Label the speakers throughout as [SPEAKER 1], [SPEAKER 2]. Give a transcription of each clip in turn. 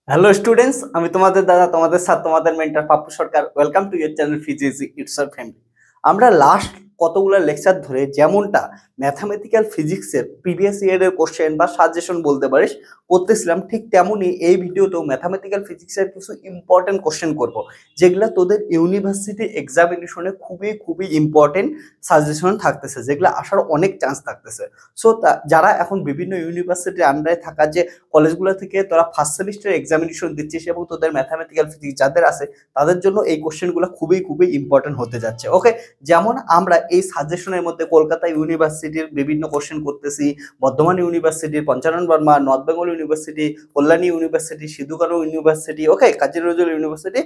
[SPEAKER 1] Hello students, আমি তোমাদের দাদা, তোমাদের সাথে তোমাদের mentor Pappu Sarkar. Welcome to your channel physics it's our family. আমরা লাস্ট কতগুলো লেকচার ধরে যেমনটা ম্যাথামেটিক্যাল ফিজিক্সের প্রিভিয়াস ইয়ারের কোশ্চেন বা সাজেশন বলতে পারিস করতেছিলাম, ঠিক তেমনই এই ভিডিওতেও ম্যাথামেটিক্যাল ফিজিক্সের কিছু ইম্পর্টেন্ট কোশ্চেন করব, যেগুলো তোদের ইউনিভার্সিটি এক্সামিনেশনে খুবই খুবই ইম্পর্টেন্ট সাজেশন থাকতেছে, যেগুলো আসার অনেক চান্স থাকতেছে। সো যারা এখন বিভিন্ন ইউনিভার্সিটির আন্ডারে থাকা যে কলেজগুলো থেকে তোরা ফার্স্ট সেমিস্টার এক্সামিনেশন দিচ্ছিস এবং তোদের ম্যাথামেটিক্যাল ফিজিক্স যাদের আছে তাদের জন্য এই কোশ্চেনগুলো খুবই খুবই ইম্পর্টেন্ট হতে যাচ্ছে। ওকে, যেমন আমরা এই সাজেশনের মধ্যে কলকাতা ইউনিভার্সিটির বিভিন্ন কোশ্চেন করতেছি, বর্ধমান ইউনিভার্সিটির, Panchanan Barma, north Bengal university, Kalyani university, Sidho Kanhu university, okay, Kazi Nazrul university,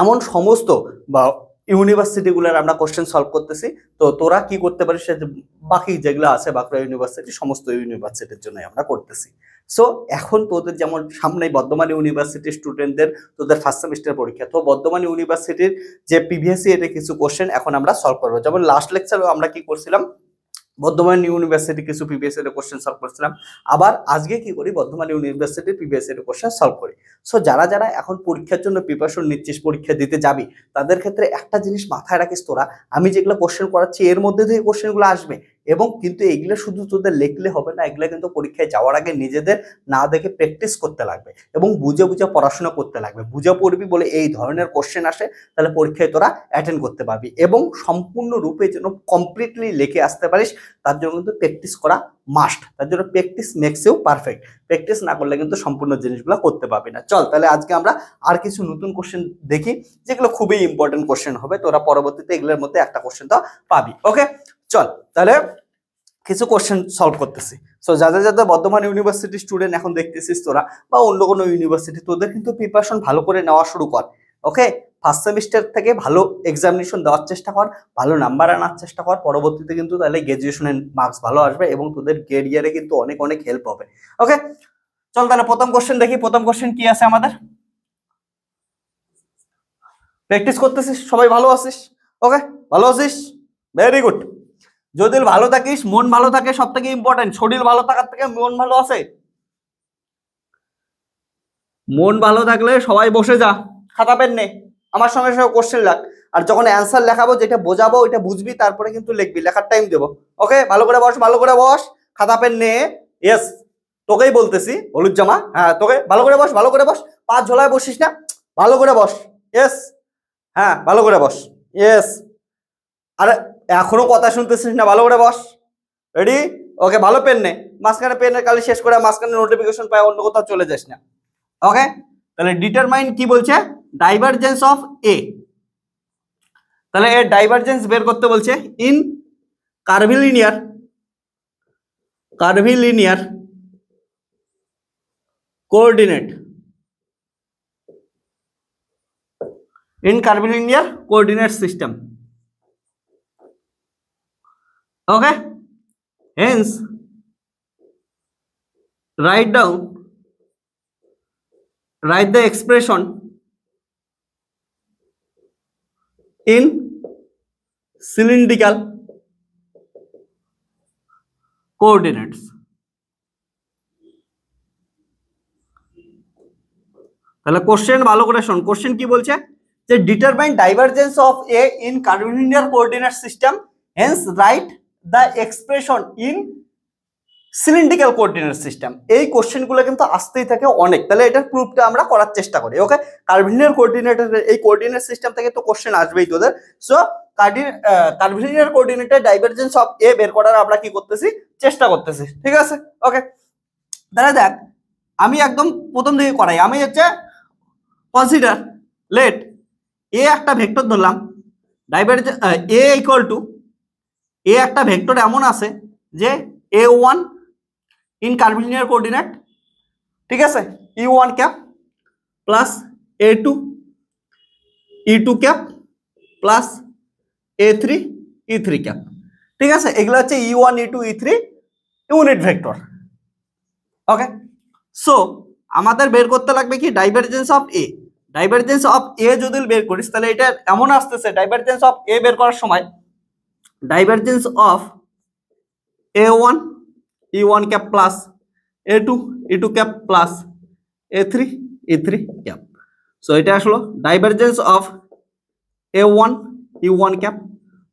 [SPEAKER 1] এমন সমস্ত বা ইউনিভার্সিটিগুলোর আমরা কোশ্চেন সলভ করতেছি। তো তোরা কি করতে পারিস, বাকি যেগুলো আছে বাঁকুড়া ইউনিভার্সিটি, সমস্ত ইউনিভার্সিটির জন্য আমরা করতেছি। সো এখন তোদের যেমন সামনে বর্ধমান ইউনিভার্সিটির স্টুডেন্টদের তোদের ফার্স্ট সেমিস্টার পরীক্ষা, তো বর্ধমান ইউনিভার্সিটির যে প্রিভিয়াস ইয়ারে কিছু কোশ্চেন এখন আমরা সলভ করবো। যেমন লাস্ট লেকচারেও আমরা কি করছিলাম, বর্ধমান ইউনিভার্সিটি কিছু প্রিভিয়াস ইয়ারের কোশ্চেন সলভ করছিলাম। আবার আজকে কি করি, বর্ধমান ইউনিভার্সিটির প্রিভিয়াস ইয়ারের কোশ্চেন সলভ করি। সো যারা যারা এখন পরীক্ষার জন্য প্রিপারেশন নিচ্ছিস, পরীক্ষা দিতে যাবি, তাদের ক্ষেত্রে একটা জিনিস মাথায় রাখিস, তোরা আমি যেগুলো কোশ্চেন করাচ্ছি এর মধ্যে থেকে কোশ্চেনগুলো আসবে, এবং কিন্তু এগুলো শুধু তোদের লিখলে হবে না, এগুলো কিন্তু পরীক্ষায় যাওয়ার আগে নিজেদের না দেখে প্র্যাকটিস করতে লাগবে এবং বুঝে বুঝে পড়াশোনা করতে লাগবে। বুঝে পড়বি বলে এই ধরনের কোশ্চেন আসে, তাহলে পরীক্ষায় তোরা অ্যাটেন্ড করতে পারবি এবং সম্পূর্ণরূপে যেন কমপ্লিটলি লিখে আসতে পারিস, তার জন্য কিন্তু প্র্যাকটিস করা মাস্ট। তার জন্য practice makes you perfect. Practice না করলে কিন্তু সম্পূর্ণ জিনিসগুলো করতে পারবি না। চল তাহলে আজকে আমরা আর কিছু নতুন কোশ্চেন দেখি, যেগুলো খুবই ইম্পর্টেন্ট কোশ্চেন হবে, তোরা পরবর্তীতে এগুলোর মধ্যে একটা কোশ্চেন তো পাবি। ওকে, চল তাহলে কিছু কোশ্চেন সলভ করতেছি। সো যাদের যাদের বর্ধমান ইউনিভার্সিটি স্টুডেন্ট এখন দেখতেছিস তোরা, বা অন্য কোনো ইউনিভার্সিটি, তোদের কিন্তু প্রিপারেশন ভালো করে নেওয়া শুরু কর। ওকে, ফার্স্ট সেমিস্টার থেকে ভালো এক্সামিনেশন দেওয়ার চেষ্টা কর, ভালো নাম্বার আনার চেষ্টা কর, পরবর্তীতে কিন্তু তাহলে গ্রাজুয়েশনের মার্কস ভালো আসবে এবং তোদের ক্যারিয়ারে কিন্তু অনেক অনেক হেল্প হবে। ওকে, চল তাহলে প্রথম কোশ্চেন দেখি। প্রথম কোশ্চেন কি আছে আমাদের? প্র্যাকটিস করতেছিস, সবাই ভালো আছিস? ওকে, ভালো আছিস, ভেরি গুড। যদি ভালো থাকিস, মন ভালো থাকে, সব থেকে ইম্পর্টেন্ট, শরীর ভালো থাকার থেকে মন ভালো আছে। মন ভালো থাকলে সবাই বসে যা, খাতা পেন নে, আমার সঙ্গে সঙ্গে কোশ্চেন লেখ, আর যখন অ্যান্সার লেখাবো, যেটা বোঝাবো ওইটা বুঝবি, তারপরে কিন্তু লিখবি, লেখার টাইম দেবো। ওকে, ভালো করে বস, ভালো করে বস, খাতা পেন নে। ইয়েস, তোকেই বলতেছি হলুদ জামা, হ্যাঁ তোকে, ভালো করে বস, ভালো করে বস, পা ঝোলায় বসিস না, ভালো করে বস। ইয়েস, হ্যাঁ ভালো করে বস। ইয়েস, আরে এখনো কথা শুনতেছিস না, ভালো করে বস। রেডি? ওকে, ভালো পেন নে, মাঝখানে পেনের কালি শেষ করে মাঝখানে নোটিফিকেশন পায় অন্য কোথাও চলে যাস না। ওকে, তাহলে ডিটারমাইন কি বলছে, ডাইভারজেন্স অফ এ। তাহলে এর ডাইভারজেন্স বের করতে বলছে in curvilinear coordinate, in curvilinear coordinate system. Okay, hence write the expression in cylindrical coordinates. তাহলে কোশ্চেন ভালো করে শোন, কোশ্চেন কি বলছে যে determine divergence of A in curvilinear coordinate system, hence write the expression in cylindrical coordinate system. এই কোশ্চেনগুলো কিন্তু আসতেই থাকে অনেক, তাহলে এটার প্রুফটা আমরা করার চেষ্টা করি। ওকে, কার্ভিলিনিয়ার কোঅর্ডিনেটের এই কোঅর্ডিনেট সিস্টেম থেকে তো কোশ্চেন আসবেই তোদের। সো কার্ভিলিনিয়ার কোঅর্ডিনেটের ডাইভারজেন্স অফ এ বের করার আমরা কি করতেছি, চেষ্টা করতেছি, ঠিক আছে? ওকে, তাহলে দেখ আমি একদম প্রথম দিকে করাই। আমি হচ্ছে কনসিডার লেট এ একটা ভেক্টর ধরলাম, ডাইভারজেন্স এ ইকুয়াল টু, এ একটা ভেক্টর এমন আছে যে a1 ইন কার্ভিলিনিয়ার কোঅর্ডিনেট, ঠিক আছে, e1 cap plus a2 e2 cap plus a3 e3 cap, ঠিক আছে, এগুলো হচ্ছে e1 e2 e3 unit vector. ওকে, সো আমাদের বের করতে লাগবে কি, divergence of A. Divergence of A যদি বের করিস তাহলে এটা এমন আসতেছে, ডাইভারজেন্স অফ এ বের করার সময় divergence of a1 e1 cap plus a2 e2 cap plus a3 E3 cap. So এটা আসলো divergence of A1 U1 cap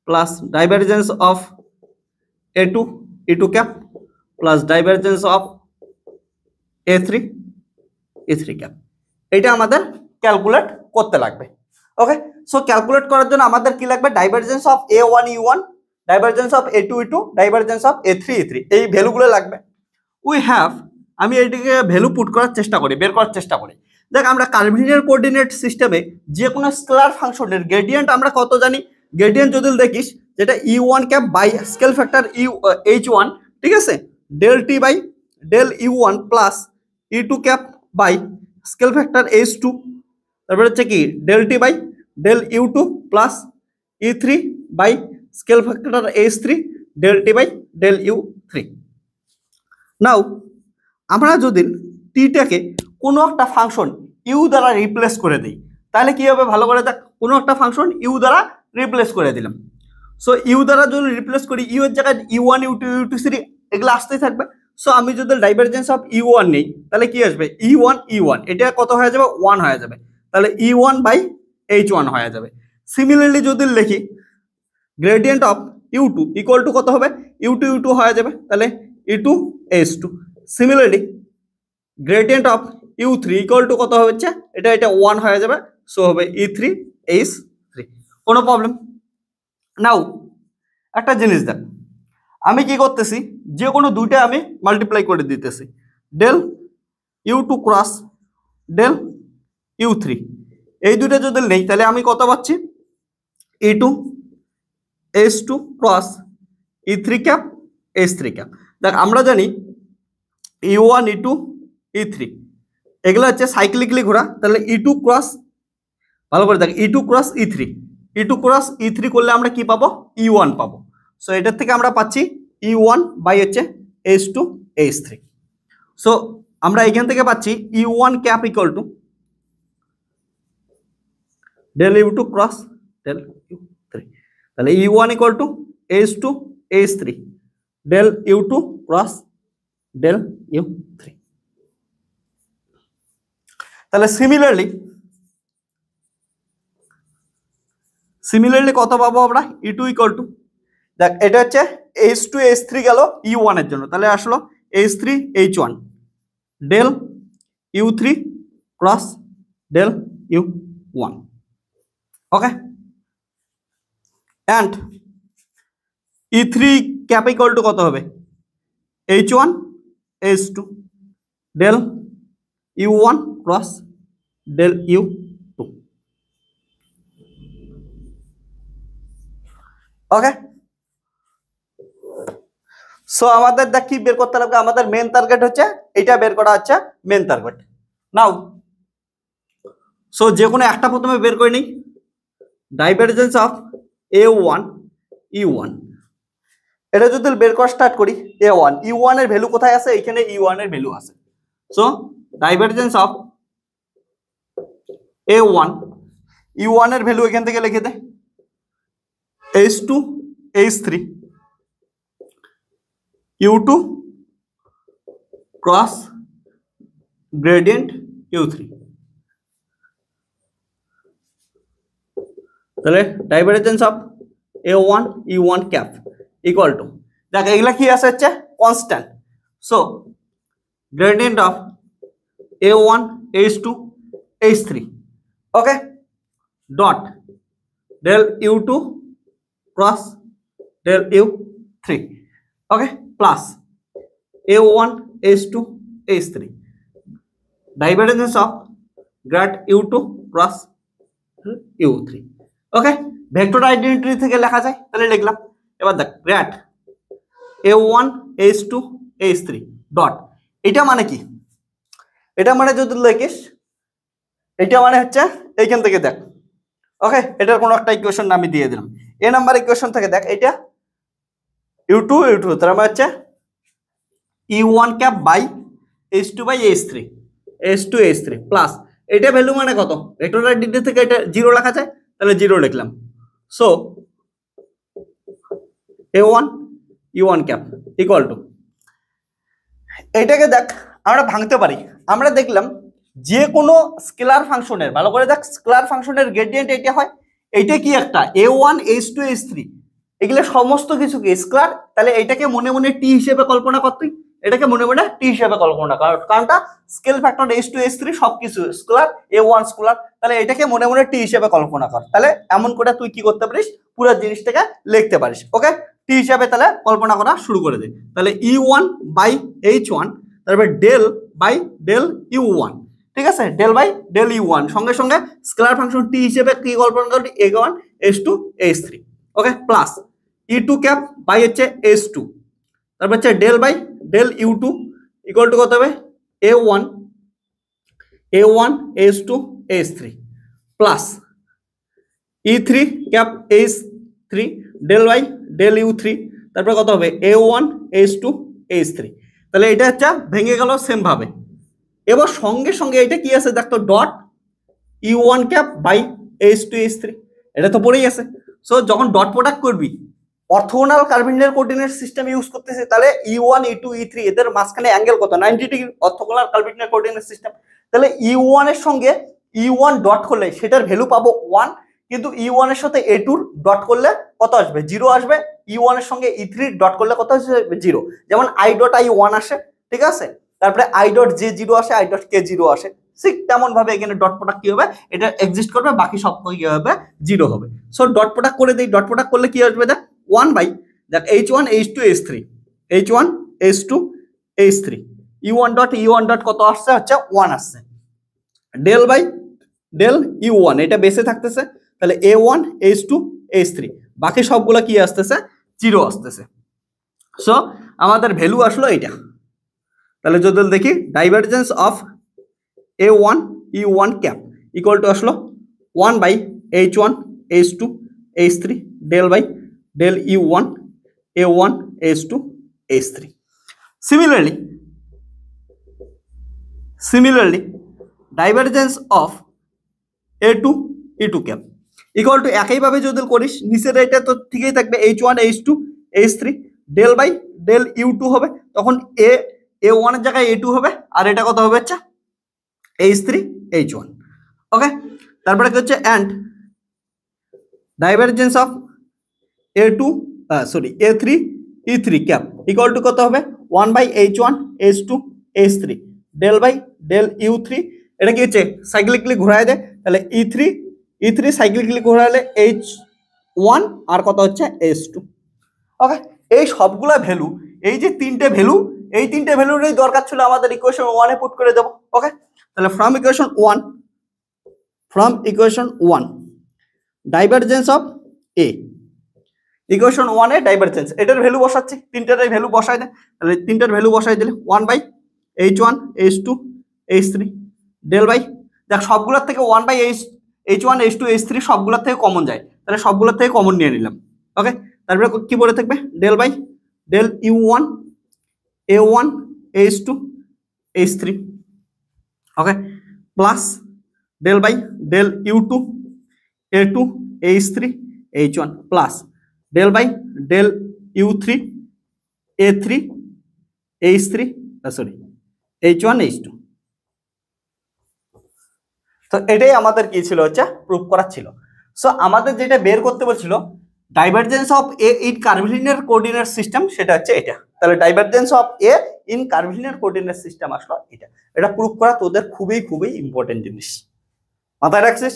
[SPEAKER 1] plus divergence of A2 E2 cap plus divergence of A3 E3 cap. এটা আমাদের calculate করতে লাগবে। ওকে, so calculate করার জন্য আমাদের কি লাগবে? Divergence of A1 U1, divergence of A2 E2, divergence of A3 E3, এই ভ্যালুগুলো লাগবে। উই হ্যাভ, আমি এটিকে ভ্যালু পুট করার চেষ্টা করি, বের করার চেষ্টা করি। দেখ, আমরা কার্ভিলিনিয়ার কোঅর্ডিনেট সিস্টেমে যে কোনো স্কেলার ফাংশনের গ্রেডিয়েন্ট আমরা কত জানি? গ্রেডিয়েন্ট যদি দেখিস, যেটা U1 cap by scale factor H1, ঠিক আছে, del T by del U1 plus E2 cap by scale factor H2, তারপর হচ্ছে কি del T by del U2 plus E3 by scale factor H3 del T by del U3। Now আমরা যদি টিটাকে কোনো একটা function you দ্বারা replace করে দিই, তাহলে কি হবে? ভালো করে দেখ, কোনো একটা ফাংশন ইউ দ্বারা রিপ্লেস করে দিলাম। সো ইউ দ্বারা যদি রিপ্লেস করি, ইউ এর জায়গায় U1 U2 U2 3 এগুলো আসতেই থাকবে। সো আমি যদি ডাইভারজেন্স অফ U1 নেই, তাহলে কি আসবে? E1 এটা কত হয়ে যাবে? 1 হয়ে যাবে। তাহলে E1 বাই H1 হয়ে যাবে। সিমিলারলি যদি লিখি, gradient of U2 equal to কত হবে? U2 U2 হয়ে যাবে, তাহলে E2 H2। Similarly gradient of U3 equal to কত হচ্ছে? এটা 1 হয়ে যাবে, সো হবে E3 H3। কোনো প্রবলেম? নাও একটা জিনিস দেখ, আমি কি করতেছি? যে কোনো দুইটা আমি মাল্টিপ্লাই করে দিতেছি। Del U2 cross del U3, এই দুইটা যদি নেই, তাহলে আমি কত পাচ্ছি? E2 H2 cross E3 cap H3 cap. দেখ, আমরা জানি U1 E2 E3 এগুলো হচ্ছে সাইক্লিকলি ঘোরা, তাহলে E2 ক্রস, ভালো করে দেখ, E2 cross E3 cross E3 করলে আমরা কি পাবো? E1 পাবো। সো এটার থেকে আমরা পাচ্ছি E1 বাই হচ্ছে H2 H3। সো আমরা এখান থেকে পাচ্ছি U1 cap equal to del U2 cross del U3, তাহলে U1 equal to H2 H3 del U2 cross del U3। তাহলে সিমিলারলি কত পাবো আমরা? E2 ইকুয়াল টু, দেখ এটা হচ্ছে H2 H3 গেল U1 এর জন্য, তাহলে আসলো H3 H1 del U3 cross del U1। Okay, and E3 cap equal to কত হবে? H1 H2 del U1 cross del U2। Okay, so আমাদের দেখ কি বের করতে লাগবে? আমাদের মেন টার্গেট হচ্ছে এটা বের করা, হচ্ছে মেন টার্গেট। নাও সো যে কোনো একটা প্রথমে বের করে নিই। ডাইভারজেন্স অফ A1 E1, এটা যদি বের করা স্টার্ট করি, A1 E1 এর ভ্যালু কোথায় আছে? এখানে E1 এর ভ্যালু আছে। So divergence of A1 E1 এর ভ্যালু এখান থেকে লিখে দে, H2 H3 U2 cross gradient U3। তাহলে divergence of A1 E1 cap equal to, দেখ এগুলা কি আছে? হচ্ছে constant. So gradient of A1 H2 H3, okay, dot del U2 cross del U3, okay, plus A1 H2 H3 divergence of grad U2 cross U3। Okay, vector identity থেকে লেখা যায়, তাহলে লিখলাম। এবার দেখ grade A1 H2 H3 dot, এটা মানে কি? এটা মানে যদি লিখিস, এটা মানে হচ্ছে এইখান থেকে দেখ, ওকে, এটার কোনো একটা ইকুয়েশন আমি দিয়ে দিলাম। এ নাম্বার ইকুয়েশন থেকে দেখ, এটা U2 তার মানে হচ্ছে E1 cap by H2 by H2 H3 plus এটা ভ্যালু মানে কত? ভেক্টর আইডেন্টিটি থেকে এটা 0 লেখা যায়, তাহলে 0 লিখলাম। So A1 E1 cap equal to, এটাকে দেখ আমরা ভাঙতে পারি। আমরা দেখলাম যে কোনো স্কেলার ফাংশনের, ভালো করে দেখ, স্কেলার ফাংশনের গ্রেডিয়েন্ট এটা হয়, এইটা কি একটা a1 h2 h3, এগুলো সমস্ত কিছু কি স্কেলার। তাহলে এটাকে মনে মনে টি হিসেবে কল্পনা কর, তুই এটাকে মনে মনে টি হিসেবে কল্পনা কর, কারণটা স্কেল ফ্যাক্টর h2 h3 সবকিছু স্কেলার, a1 স্কেলার, তাহলে এটাকে মনে মনে টি হিসেবে কল্পনা কর। তাহলে এমন করে তুই কি করতে পারিস, পুরো জিনিসটাকে লিখতে পারিস। ওকে, টি হিসাবে তাহলে কল্পনা করা শুরু করে দে। তাহলে e1 বাই h1, তারপরে ডেল বাই ডেল u1, ঠিক আছে, ডেল বাই ডেল u1, সঙ্গে সঙ্গে স্কেলার ফাংশন টি হিসেবে কি কল্পনা করবি, a1 h2 h3। Okay, plus e2 cap by হচ্ছে h2, তারপর হচ্ছে del by del u2 equal to কত হবে, a1 h2 h3 plus e3 cap h3 del by del u3, তারপরে কত হবে a1 h2 h3। তাহলে এটা হচ্ছে ভেঙে গেল সেম ভাবে। এবার সঙ্গে সঙ্গে এটা কি আছে দেখতো, dot u1 cap by h2 h3, এটা তো পড়েই আছে। সো যখন ডট প্রোডাক্ট করবি, orthogonal curvilinear coordinate system use করতেছি, তাহলে e1 e2 e3 এদের মাঝখানে অ্যাঙ্গেল কত, 90 degree, orthogonal curvilinear coordinate system. তাহলে e1 এর সঙ্গে e1 ডট করলে সেটার ভ্যালু পাবো 1, কিন্তু e1 এর সাথে a2 ডট করলে কত আসবে, 0 আসবে। e1 এর সঙ্গে e3 ডট করলে কত আসবে, 0। যেমন i ডট i1 আসে, ঠিক আছে, তারপরে i ডট j0 আসে, i ডট k0 আসে, ঠিক তেমন ভাবে এখানে ডট প্রোডাক্ট কি হবে, এটা এক্সিস্ট করবে, বাকি সব কি হবে, 0 হবে। সো ডট প্রোডাক্ট করে দেই, ডট প্রোডাক্ট করলে কি আসবে, দেখ 1 বাই দেখ h1 h2 h3, h1 h2 h3, e1 dot কত আসছে, হচ্ছে 1 আসছে, ডেল বাই ডেল u1 এটা বেসে থাকতেছে, তাহলে a1 h2 h3, বাকি সবগুলো কি আসতেছে, 0 আসতেছে। সো আমাদের ভ্যালু আসলো এটা। তাহলে যদি দেখি divergence of a1 e1 cap equal to আসলো 1 by h1 h2 h3 del by del u1 a1 h2 h3। Similarly, divergence of a2 e2 cap equal to একইভাবে যদি করিস, নিচের এটা তো ঠিকই থাকবে, h1 h2 h3 del by del u2 হবে, তখন a1 এর জায়গায় a2 হবে, আর এটা কত হবে, আচ্ছা h3 h1। ওকে, তারপরে কি হচ্ছে, and divergence of a3 e3 cap equal to কত হবে, 1 by h1 h2 h3 del by del u3, এটা কি হচ্ছে সাইক্লিকলি ঘোরায় দেয়, তাহলে e3 সাইক্লিকলি ঘোরালে h1 আর কত হচ্ছে h2। ওকে, এই সবগুলা ভ্যালু, এই যে তিনটে ভ্যালু, এই তিনটে ভ্যালুরই দরকার ছিল আমাদের ইকুয়েশন 1 এ পুট করে দেব। ওকে, তাহলে from equation 1 divergence of a, equation 1 A divergence, এটার ভ্যালু বসাচ্ছি, তিনটার ভ্যালু বসাই দে, তাহলে তিনটার ভ্যালু বসাই দিলে 1 by h1 h2 h3 del by, দেখ সবগুলোর থেকে 1 বাই h1 h2 h3 সবগুলোর থেকে কমন যায়, তাহলে সবগুলোর থেকে কমন নিয়ে নিলাম। ওকে, তারপরে কি পড়ে থাকবে, del by del u1 a1 h2 h3। Okay, plus del by del u2 a2 h3 h1 plus del by del u3 a3 h3 h1 h2। তো এটাই আমাদের কি ছিল, হচ্ছে প্রুফ করা ছিল। সো আমাদের যেটা বের করতে বলছিল divergence of A in curvilinear coordinate system, সেটা হচ্ছে এটা। তাহলে divergence of A in curvilinear coordinate system আসলো এটা। এটা প্রুফ করা তোদের খুবই খুবই ইম্পর্টেন্ট জিনিস, মাথায় রাখছিস,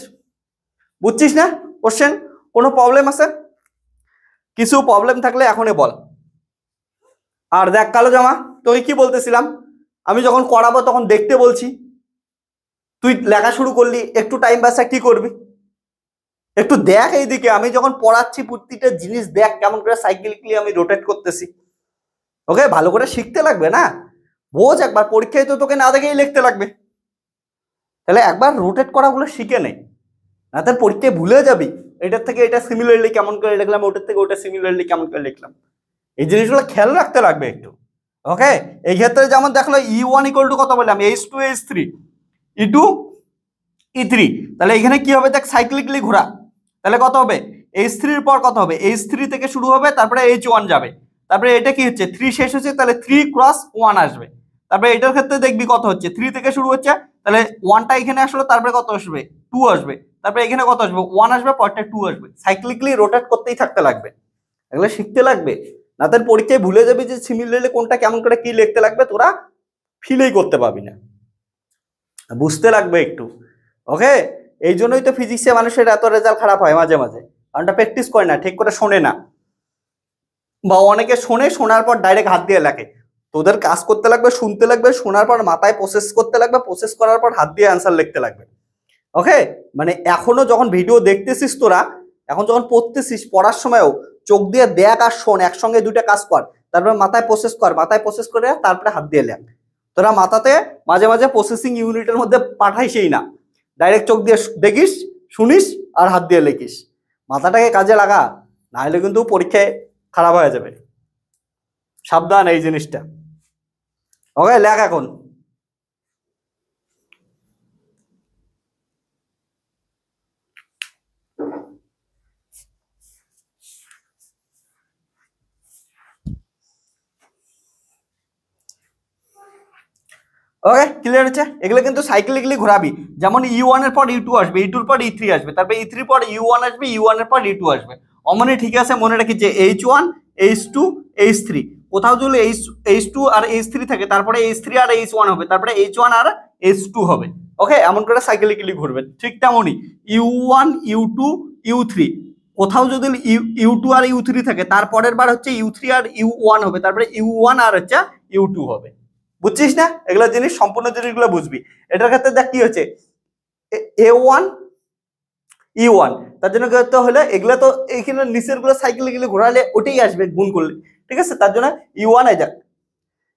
[SPEAKER 1] বুঝছিস না? কোশ্চেন কোনো প্রবলেম আছে? কিছু প্রবলেম থাকলে এখনই বল। আর দেখ কালো জামা, তোকে কি বলতেছিলাম, আমি যখন করাবো তখন দেখতে বলছি, তুই লেখা শুরু করলি, একটু টাইম বাঁচা কি করবি, একটু দেখ এইদিকে, আমি যখন পড়াচ্ছি প্রতিটা জিনিস দেখ কেমন করে সাইক্লিকলি আমি রোটেট করতেছি। ওকে, ভালো করে শিখতে লাগবে না, বোঝ একবার, পরীক্ষায় তো তোকে না দেখেই লিখতে লাগবে, তাহলে একবার রোটেট করাগুলো শিখে নে, না তার পরীক্ষায় ভুলে যাবি এটার থেকে এটা সিমিলারলি কেমন করে লিখলাম, ওটার থেকে ওটা সিমিলারলি কেমন করে লিখলাম, এই জিনিসগুলো খেয়াল রাখতে লাগবে একটু। ওকে, এই ক্ষেত্রে যেমন দেখলো e1 ইকুয়াল টু কত বললাম, h2 h3 e2 e3, তাহলে এখানে কি হবে দেখ, সাইক্লিকলি ঘোরা, তাহলে কত হবে, h3 এর পর কত হবে, h3 থেকে শুরু হবে, তারপরে h1 যাবে, তারপরে এটা কি হচ্ছে 3 শেষ হচ্ছে, তাহলে 3 × 1 আসবে, তারপরে এটার ক্ষেত্রে দেখবি কত হচ্ছে, 3 থেকে শুরু হচ্ছে, তাহলে 1টা এখানে আসলো, তারপরে কত আসবে 2 আসবে, তারপরে এখানে কত আসবে 1 আসবে, পরটা 2 আসবে, সাইক্লিকলি রোটেট করতেই থাকতে লাগবে। এগুলো শিখতে লাগবে, না তার পরীক্ষায় ভুলে যাবি যে সিমিলারলি কোনটা কেমন করে কি লিখতে লাগবে, তোরা ফিলই করতে পারবি না, বুঝতে লাগবে একটু। ওকে, এই জন্যই তো ফিজিক্সে মানুষের এত রেজাল্ট খারাপ হয় মাঝে মাঝে, কারণটা প্র্যাকটিস করে না, ঠিক করে শোনে না, বা অনেকে শোনে, শোনার পর ডাইরেক্ট হাত দিয়ে লেখে। তোদের কাজ করতে লাগবে, শুনতে লাগবে, শোনার পর মাথায় প্রসেস করতে লাগবে, প্রসেস করার পর হাত দিয়ে অ্যান্সার লিখতে লাগবে। ওকে, মানে এখনো যখন ভিডিও দেখতেছিস তোরা, এখন যখন পড়তেছিস, পড়ার সময়ও চোখ দিয়ে দেখ আর শোন, একসঙ্গে দুইটা কাজ কর, তারপরে মাথায় প্রসেস কর, মাথায় প্রসেস করে তারপরে হাত দিয়ে লেখ। তোরা মাথাতে মাঝে মাঝে প্রসেসিং ইউনিটের মধ্যে পাঠাইসই না, ডাইরেক্ট চোখ দিয়ে দেখিস, শুনিস আর হাত দিয়ে লিখিস। মাথাটাকে কাজে লাগা, না হলে কিন্তু পরীক্ষায় খারাপ হয়ে যাবে, সাবধান এই জিনিসটা। ওকে, লেখ এখন। ওকে, ক্লিয়ার হচ্ছে? এগুলো কিন্তু সাইক্লিকলি ঘোরাবি, যেমন E1 এর পর E2 আসবে, E2 এর পর E3 আসবে, তারপরে E3 এর পর U1 আসবে, U1 এর পর E2 আসবে। অমনি ঠিক আছে, মনে রাখি যে H1 H2 H3, কোথাও যদি H2 আর H3 থাকে, তারপরে H3 আর H1 হবে, তারপরে H1 আর H2 হবে। ওকে, এমন করে সাইক্লিকলি ঘুরবে। ঠিক তেমনই U1 U2 U3, কোথাও যদি U2 আর U3 থাকে, তারপরের বার হচ্ছে U3 আর U1 হবে, তারপরে U1 আর হচ্ছে U2 হবে। বুঝছিস না? এগুলো জিনিস, সম্পূর্ণ জিনিসগুলো বুঝবি। এটার ক্ষেত্রে দেখ কি হচ্ছে, A1 E1, তার জন্য কি করতে হলে, এগুলো তো এইখানে নিচের গুলো সাইক্লিকলি ঘোরালে ওটাই আসবে গুণ করলে, ঠিক আছে? তার জন্য E1 এই যাক,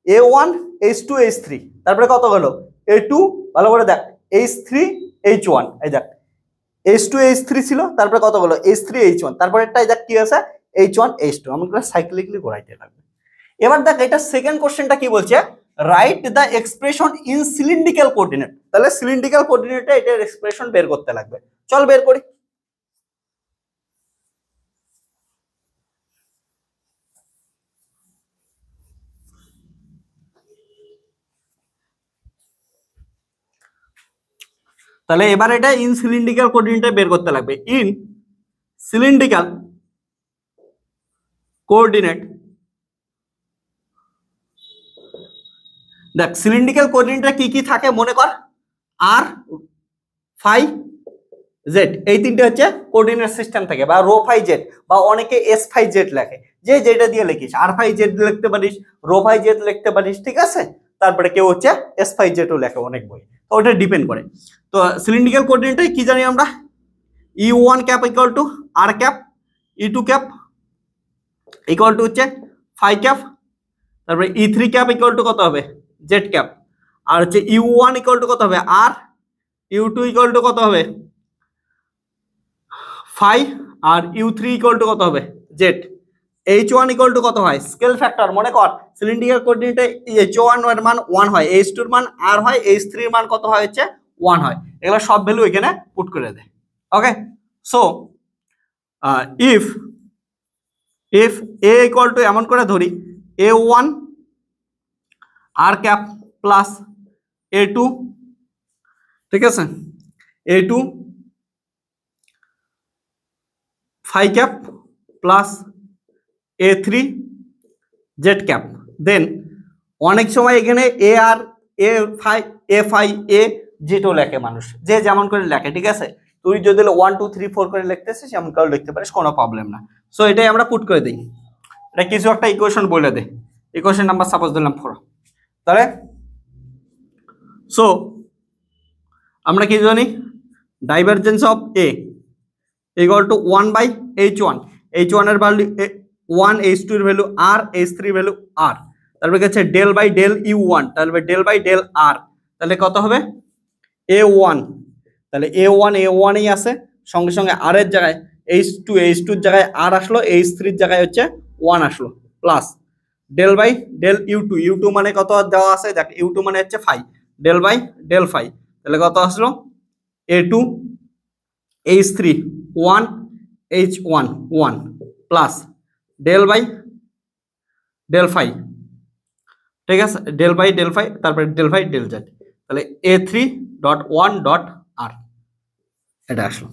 [SPEAKER 1] A1 H2 H3, তারপরে কত হলো A2, ভালো করে দেখ, H3 H1, এই যাক H2 H3 ছিল, তারপরে কত হলো H3 H1, তারপরে এটাই দেখ কি আছে H1 H2, আমরা সাইক্লিকলি ঘোরাইতে লাগবে। এবার দেখ এটা সেকেন্ড কোশ্চেনটা কি বলছে, right the expression in cylindrical coordinate. তাহলে সিলিন্ড্রিক্যাল কোঅর্ডিনেটে এটার এক্সপ্রেশন বের করতে লাগবে, চল বের করি। তাহলে এবার এটা ইন সিলিন্ড্রিক্যাল কোঅর্ডিনেটে বের করতে লাগবে। ইন সিলিন্ড্রিক্যাল কোঅর্ডিনেট, দেখ সিলিন্ড্রিক্যাল কোঅর্ডিনেটে কি কি থাকে মনে কর, আর ফাই জেড, এই তিনটে হচ্ছে কোঅর্ডিনেট সিস্টেম থাকে, বা রো ফাই জেড, বা অনেকে এস ফাই জেড লেখে, যে যেটা দিয়ে লিখিস, আর ফাই জেড লিখতে পারিস, রো ফাই জেড লিখতে পারিস, ঠিক আছে? তারপরে কেউ হচ্ছে এস ফাই জেডও লেখে অনেক বই, তো ওটা ডিপেন্ড করে। তো সিলিন্ড্রিক্যাল কোঅর্ডিনেটে কি জানি আমরা, E1 cap equal to R cap, E2 cap equal to হচ্ছে ফাই ক্যাপ, তারপরে E3 ক্যাপ ইকুয়াল টু কত হবে জেড ক্যাপ, আর হচ্ছে U1 ইকুয়াল টু কত হবে আর, U2 ইকুয়াল টু কত হবে phi, R U3 equal to কত হবে জেড। H1 ইকুয়াল টু কত হয় স্কেল ফ্যাক্টর, মনে কর সিলিন্ড্রিক্যাল কোঅর্ডিনেটে H1 এর মান 1 হয়, H2 এর মান R হয়, H3 এর মান কত হয় হচ্ছে 1 হয়। এগুলো সব ভ্যালু এখানে পুট করে দেয়। Okay, so if A equal to, এমন করে ধরি A1 R cap plus A2, ঠিক আছে, A2 phi cap plus A3 Z cap, then অনেক সময় এখানে এ আর এ ফাই এ জেডও লেখে মানুষ, যে যেমন করে লেখে, ঠিক আছে? তুই যদি 1 2 3 4 করে লিখতেছিস এমন করে লিখতে পারিস, কোনো প্রবলেম না। সো এটাই আমরা পুট করে দিই, এটা কিছু একটা ইকুয়েশন বলে দে, ইকুয়েশন নাম্বার সাপোজ দিলাম 4, তাহলে সো আমরা কি জানি, divergence of A equal two 1/H1, H1 এর ভ্যালু 1, H2 এর ভ্যালু আর, H3 এর ভ্যালু আর, তারপরে হচ্ছে ডেল বাই ডেল U1, তাহলে ডেল বাই ডেল আর, তাহলে কত হবে A1, তাহলে A1 এই আছে, সঙ্গে সঙ্গে আর এর জায়গায় H2 এর জায়গায় আর আসলো, H3 এর জায়গায় হচ্ছে 1 আসলো, plus del by del U2 মানে কত দেওয়া আছে দেখ, U2 মানে হচ্ছে phi, del by del phi, তাহলে কত আসলো A2 H3 1 H1 1 plus del by del phi, ঠিক আছে, ডেল বাই ডেল ফাই, তারপরে ডেল ফাই ডেল জেড, তাহলে a3.1.r এটা আসলো।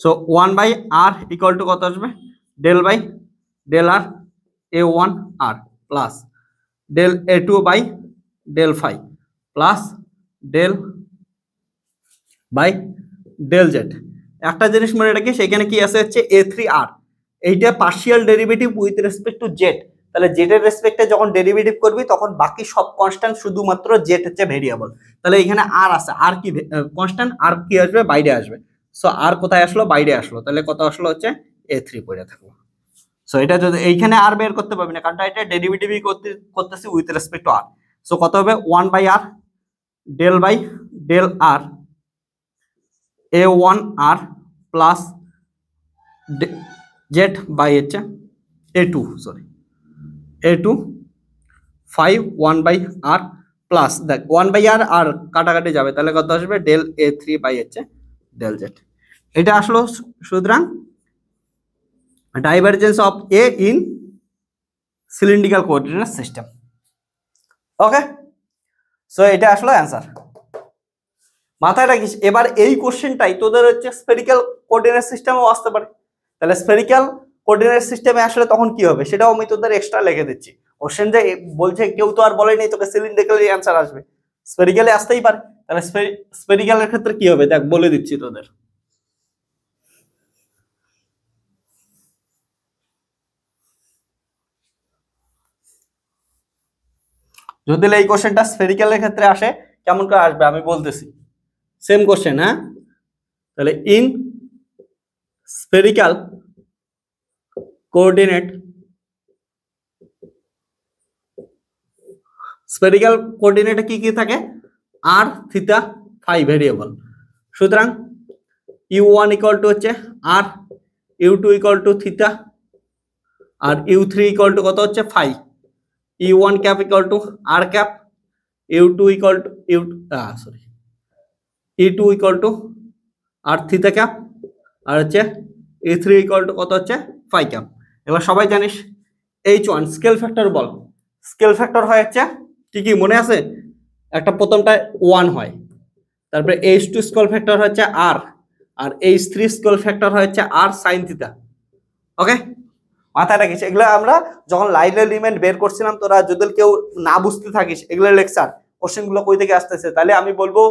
[SPEAKER 1] সো 1/r ইকুয়াল টু কত আসবে, del by del r a1r plus del a2 by del phi plus del by del z. একটা জিনিস মনে রাখি, সেখানে কি আছে হচ্ছে a3r, এইটা partial derivative with respect to Z. তাহলে জেড এর রেসপেক্টে যখন ডেরিভেটিভ করবি তখন বাকি সব কনস্ট্যান্ট, শুধুমাত্র জেড হচ্ছে ভেরিয়েবল। তাহলে এখানে আর আছে, আর কি কনস্ট্যান্ট, আর কি আসবে, বাইরে আসবে। সো আর কোথায় আসলো, বাইরে আসলো। তাহলে কত আসলো হচ্ছে a3 পড়ে থাকলো। সো এটা যদি এইখানে আর বের করতে পারবি না, কারণ এটা ডেরিভেটিভই করতেছি with respect to r. So কত হবে 1/r del by del r a1r plus z by হচ্ছে a2, sorry a2 5 1/r plus দেখ 1/r আর কাটাকাটি যাবে, তাহলে কত আসবে ডেল a3 বাই হচ্ছে ডেল জেড। এটা আসলো সুতরাং divergence of A in cylindrical coordinate system. Okay, so এটা আসলো অ্যান্সার। মাথায় রাখিস, এবার এই কোশ্চেনটাই তোদের হচ্ছে স্ফেরিক্যাল কোঅর্ডিনেট সিস্টেমেও আসতে পারে। তাহলে স্ফেরিক্যাল কোঅর্ডিনেট সিস্টেমে আসলে তখন কি হবে সেটাও আমি তোদের এক্সট্রা লিখে দিচ্ছি। কোশ্চেন যে বলছে, কেউ তো আর বলেনি তোকে সিলিন্ড্রিক্যালি অ্যান্সার আসবে, স্ফেরিক্যালি আসতেই পারে। তাহলে স্ফেরিক্যালের ক্ষেত্রে কি হবে দেখ, বলে দিচ্ছি তোদের। যদি এই কোশ্চেনটা স্ফেরিক্যালের ক্ষেত্রে আসে কেমন করে আসবে আমি বলতেছি। সেম কোশ্চেন, হ্যাঁ। তাহলে ইন স্ফেরিক্যাল কোঅর্ডিনেট, স্ফেরিক্যাল কোঅর্ডিনেটে কি কি থাকে, আর থিটা ফাই ভেরিয়েবল। সুতরাং u1 ইকুয়াল টু হচ্ছে R, u2 equal to theta, আর u3 ইকুয়াল টু কত হচ্ছে phi, u1 cap equal to R cap, u2 equal to e2 equal to R theta cap, আর হচ্ছে e3 ইকুয়াল টু কত হচ্ছে phi cap. এবার সবাই জানিস h1 স্কেল ফ্যাক্টর বল। স্কেল ফ্যাক্টর হয় হচ্ছে কি কি মনে আছে, একটা প্রথমটা 1 হয়, তারপরে h2 স্কেল ফ্যাক্টর হচ্ছে r, আর h3 স্কেল ফ্যাক্টর হচ্ছে r sin থিটা। ওকে, মাথায় রাখিস। এগুলো আমরা যখন লাইন এলিমেন্ট বের করছিলাম, তোরা যদি কেউ না বুঝতে থাকিস এগুলো লেকচার কোশ্চেনগুলো কই থেকে আসতেছে, তাহলে আমি বলবো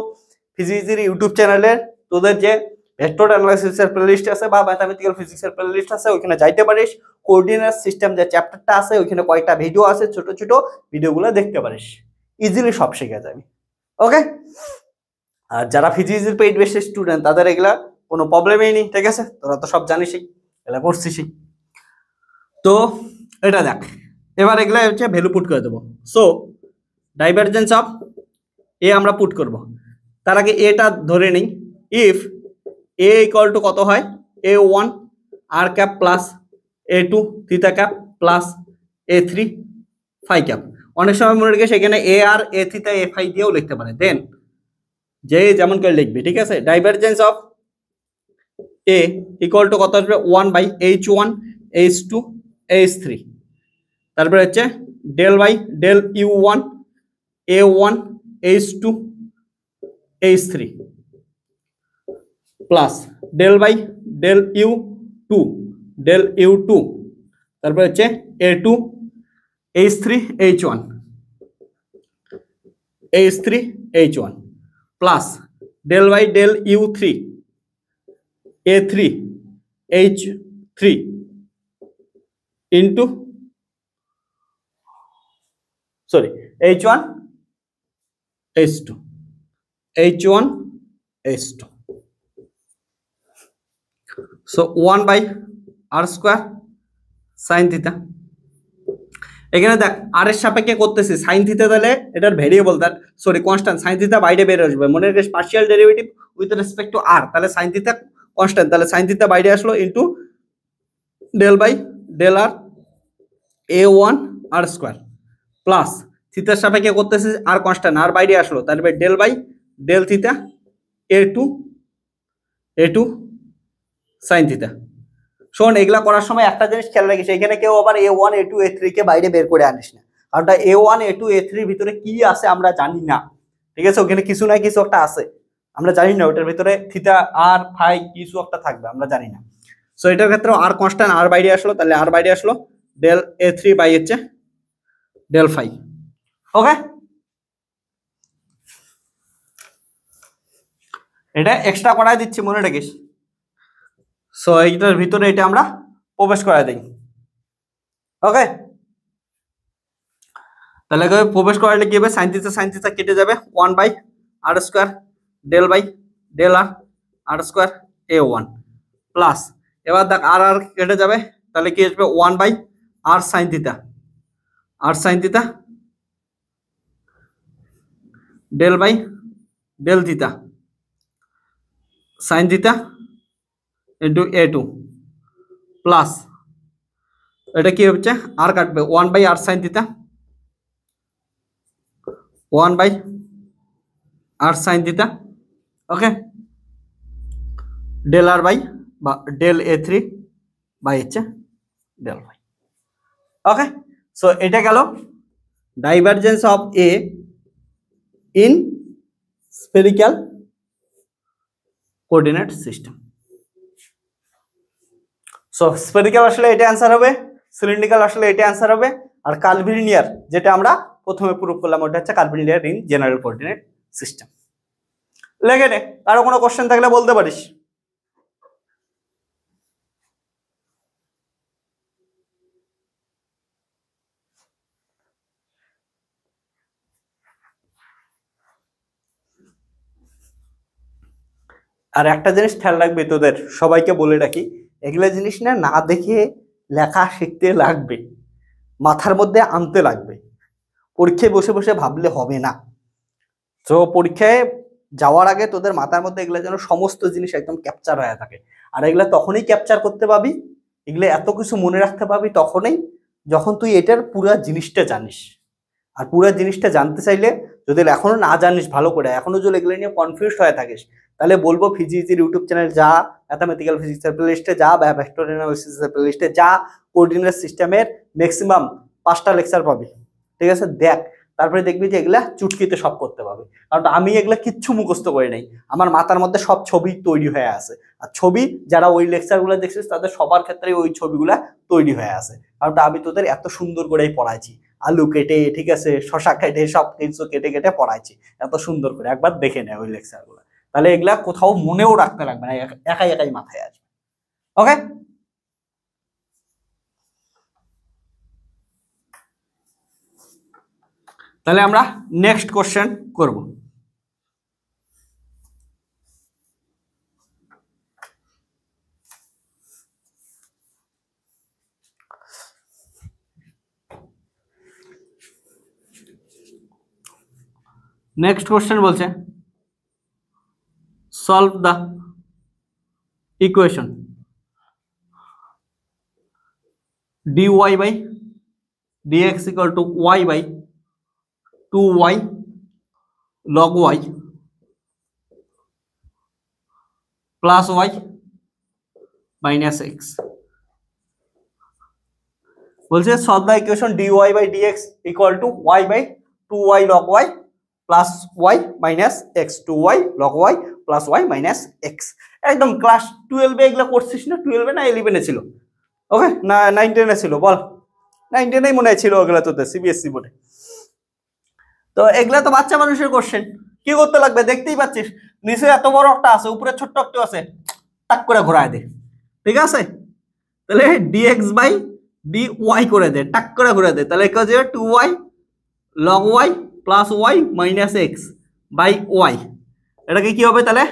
[SPEAKER 1] ফিজিক্সের ইউটিউব চ্যানেলে তোদের যে ভেক্টর অ্যানালাইসিসের প্লেলিস্ট আছে বা ম্যাথমেটিক্যাল ফিজিক্সের প্লেলিস্ট আছে, ওইখানে যাইতে পারিস। কোঅর্ডিনেট সিস্টেম যে চ্যাপ্টারটা আছে ওইখানে কয়েকটা ভিডিও আছে, ছোট ছোট ভিডিওগুলো দেখতে পারিস, ইজিলি সব শিখে যাবি। ওকে, আর যারা ফিজিক্সের পেইড বেসড স্টুডেন্ট তাদের এগুলা কোনো প্রবলেমই নেই, ঠিক আছে, তোরা তো সব জানিসই, এগুলা করছিসই। তো এটা দেখ, এবার এগুলা হচ্ছে ভ্যালু পুট করে দেবো। সো ডাইভারজেন্স অফ এ আমরা পুট করব, তার আগে এটা ধরে নিই। ইফ এ ইকুয়াল টু কত হয়, a1 R cap plus a2 theta cap plus a3 phi cap. অনেক সময় মনে রেখে সেখানে এ আর এ থিটা এ ফাই দিয়েও লিখতে পারে, দেন যে যেমন করে লিখবি, ঠিক আছে। Divergence of A equal to কত আসবে, 1/h1 h2 h3, তারপরে হচ্ছে del by del u1 a1 h2 h3 plus del by del u2 del u2, তারপরে হচ্ছে a2 h3 h1 h3 h1 plus del by del u3 a3 h3 into sorry h1 h2 h1 h2। So 1/r square sine theta. এখানে দেখ আর এর সাপেক্ষে করতেছি sine theta, তাহলে এটার variable তার সরি কনস্ট্যান্ট, সাইন থিটা বাইরে বের আসবে, মনে রেখে partial derivative with respect to R, তাহলে সাইন থিটা কনস্ট্যান্ট, তাহলে সাইন থিটা বাইরে আসলো into del by del R a1 R square plus থিটার সাপেক্ষে করতেছি আর কনস্ট্যান্ট, আর বাইরে আসলো, তারপরে del by del theta a2 sine theta. শোন, এগুলা করার সময় একটা জিনিস খেয়াল রাখিস, এখানে কেউ আবার a1 a2 a3 কে বাইরে বের করে আনিস না, কারণ a1 a2 a3 ভিতরে কি আছে আমরা জানি না, ঠিক আছে, ওখানে কিছু না কিছু একটা আছে, আমরা জানি না ওটার ভিতরে থিটা আর ফাই কিছু একটা থাকবে, আমরা জানি না। সো এটার ক্ষেত্রে আর কনস্ট্যান্ট আর বাইরে আসলো, তাহলে আর বাইরে আসলো ডেল a3 বাই হচ্ছে ডেল ফাই। ওকে, এটা এক্সট্রা করাই দিচ্ছি, মনে রাখিস। সো এইটার ভিতরে এটা আমরা প্রবেশ করাই দিই। ওকে, তাহলে প্রবেশ করাইলে কি হবে, সাইন থিটা কেটে যাবে 1 by r square del by del r square a1 plus, এবার দেখ আর আর কেটে যাবে, তাহলে কি আসবে 1 by r sine theta del by del theta sine theta into a2 plus, এটা কি হচ্ছে আর কাটবে 1 by r sine theta 1 by r sine theta. Okay, del r by বা ডেল a3 বাই হচ্ছে ডেল ফাই। ওকে, সো এটা গেল divergence of A in spherical coordinate system. So spherical আসলে এটা অ্যান্সার হবে, সিলিন্ড্রিক্যাল আসলে এটা অ্যান্সার হবে, আর কার্ভিলিনিয়ার যেটা আমরা প্রথমে প্রুফ করলাম ওটা হচ্ছে curvilinear in general coordinate system. লেগে নে, আরো কোনো কোশ্চেন থাকলে বলতে পারিস। আর একটা জিনিস খেয়াল রাখবে, তোদের সবাইকে বলে রাখি, এগুলা জিনিস না না দেখে লেখা শিখতে লাগবে, মাথার মধ্যে আনতে লাগবে, পরীক্ষায় বসে বসে ভাবলে হবে না। তো পরীক্ষায় যাওয়ার আগে তোদের মাথার মধ্যে এগুলা যেন সমস্ত জিনিস একদম ক্যাপচার হয়ে থাকে। আর এগুলা তখনই ক্যাপচার করতে পাবি, এগুলো এত কিছু মনে রাখতে পাবি তখনই যখন তুই এটার পুরা জিনিসটা জানিস। আর পুরো জিনিসটা জানতে চাইলে, যদি এখনো না জানিস ভালো করে, এখনো যদি এগুলো নিয়ে কনফিউজড হয়ে থাকিস, তাহলে বলবো ফিজিক্সের ইউটিউব চ্যানেল যা, ম্যাথামেটিক্যাল ফিজিক্সের প্লেলিস্টে যা, বা ভেক্টর অ্যানালিসিসের প্লেলিস্টে যা, কোঅর্ডিনেট সিস্টেমের ম্যাক্সিমাম 5টা লেকচার পাবি। ঠিক আছে, দেখ, তারপরে দেখবি যে এগুলা চুটকিতে সব করতে পারবে। কারণ আমি এগুলা কিচ্ছু মুখস্থ করে নাই, আমার মাথার মধ্যে সব ছবি তৈরি হয়ে আছে। আর ছবি যারা ওই লেকচারগুলো দেখছিস তাদের সবার ক্ষেত্রে ওই ছবিগুলা তৈরি হয়ে আছে, কারণ আমি তোদের এত সুন্দর করেই পড়াইছি, আলু কেটে, ঠিক আছে, শশা কেটে, সব কিছু কেটে কেটে পড়াইছি এত সুন্দর করে, একবার দেখে নেয় ওই লেকচারগুলো, তাহলে এগুলা কোথাও মনেও রাখতে লাগবে না, একাই একাই মাথায় আসবে। ওকে, তাহলে আমরা নেক্সট কোশ্চেন করব। নেক্সট কোশ্চেন বলছে solve the equation dy by dx equal to y by 2y log y plus y minus x। বলছে solve the equation dy by dx equal to y by 2y log y plus y minus x, 2y log y plus y minus x। একদম class 12 এ এগুলা করছিস না, 12 এ না 11 এ ছিল? ওকে, না 9 10 এ ছিল? বল, 9 10 এই মনে হয় ছিল ওগুলা তোদের সিবিএসসি বোর্ডে। তো এগুলা তো বাচ্চা মানুষের কোশ্চেন, কি করতে লাগবে দেখতেই পাচ্ছিস, নিচে এত বড় একটা আছে, উপরে ছোট্ট একটা আছে, টাক করে ঘোরায় দে। ঠিক আছে, তাহলে dx বাই dy করে দে, টাক করে ঘুরে দে, তাহলে কি হবে 2y log y plus y minus x by y। এটাকে কি হবে তাহলে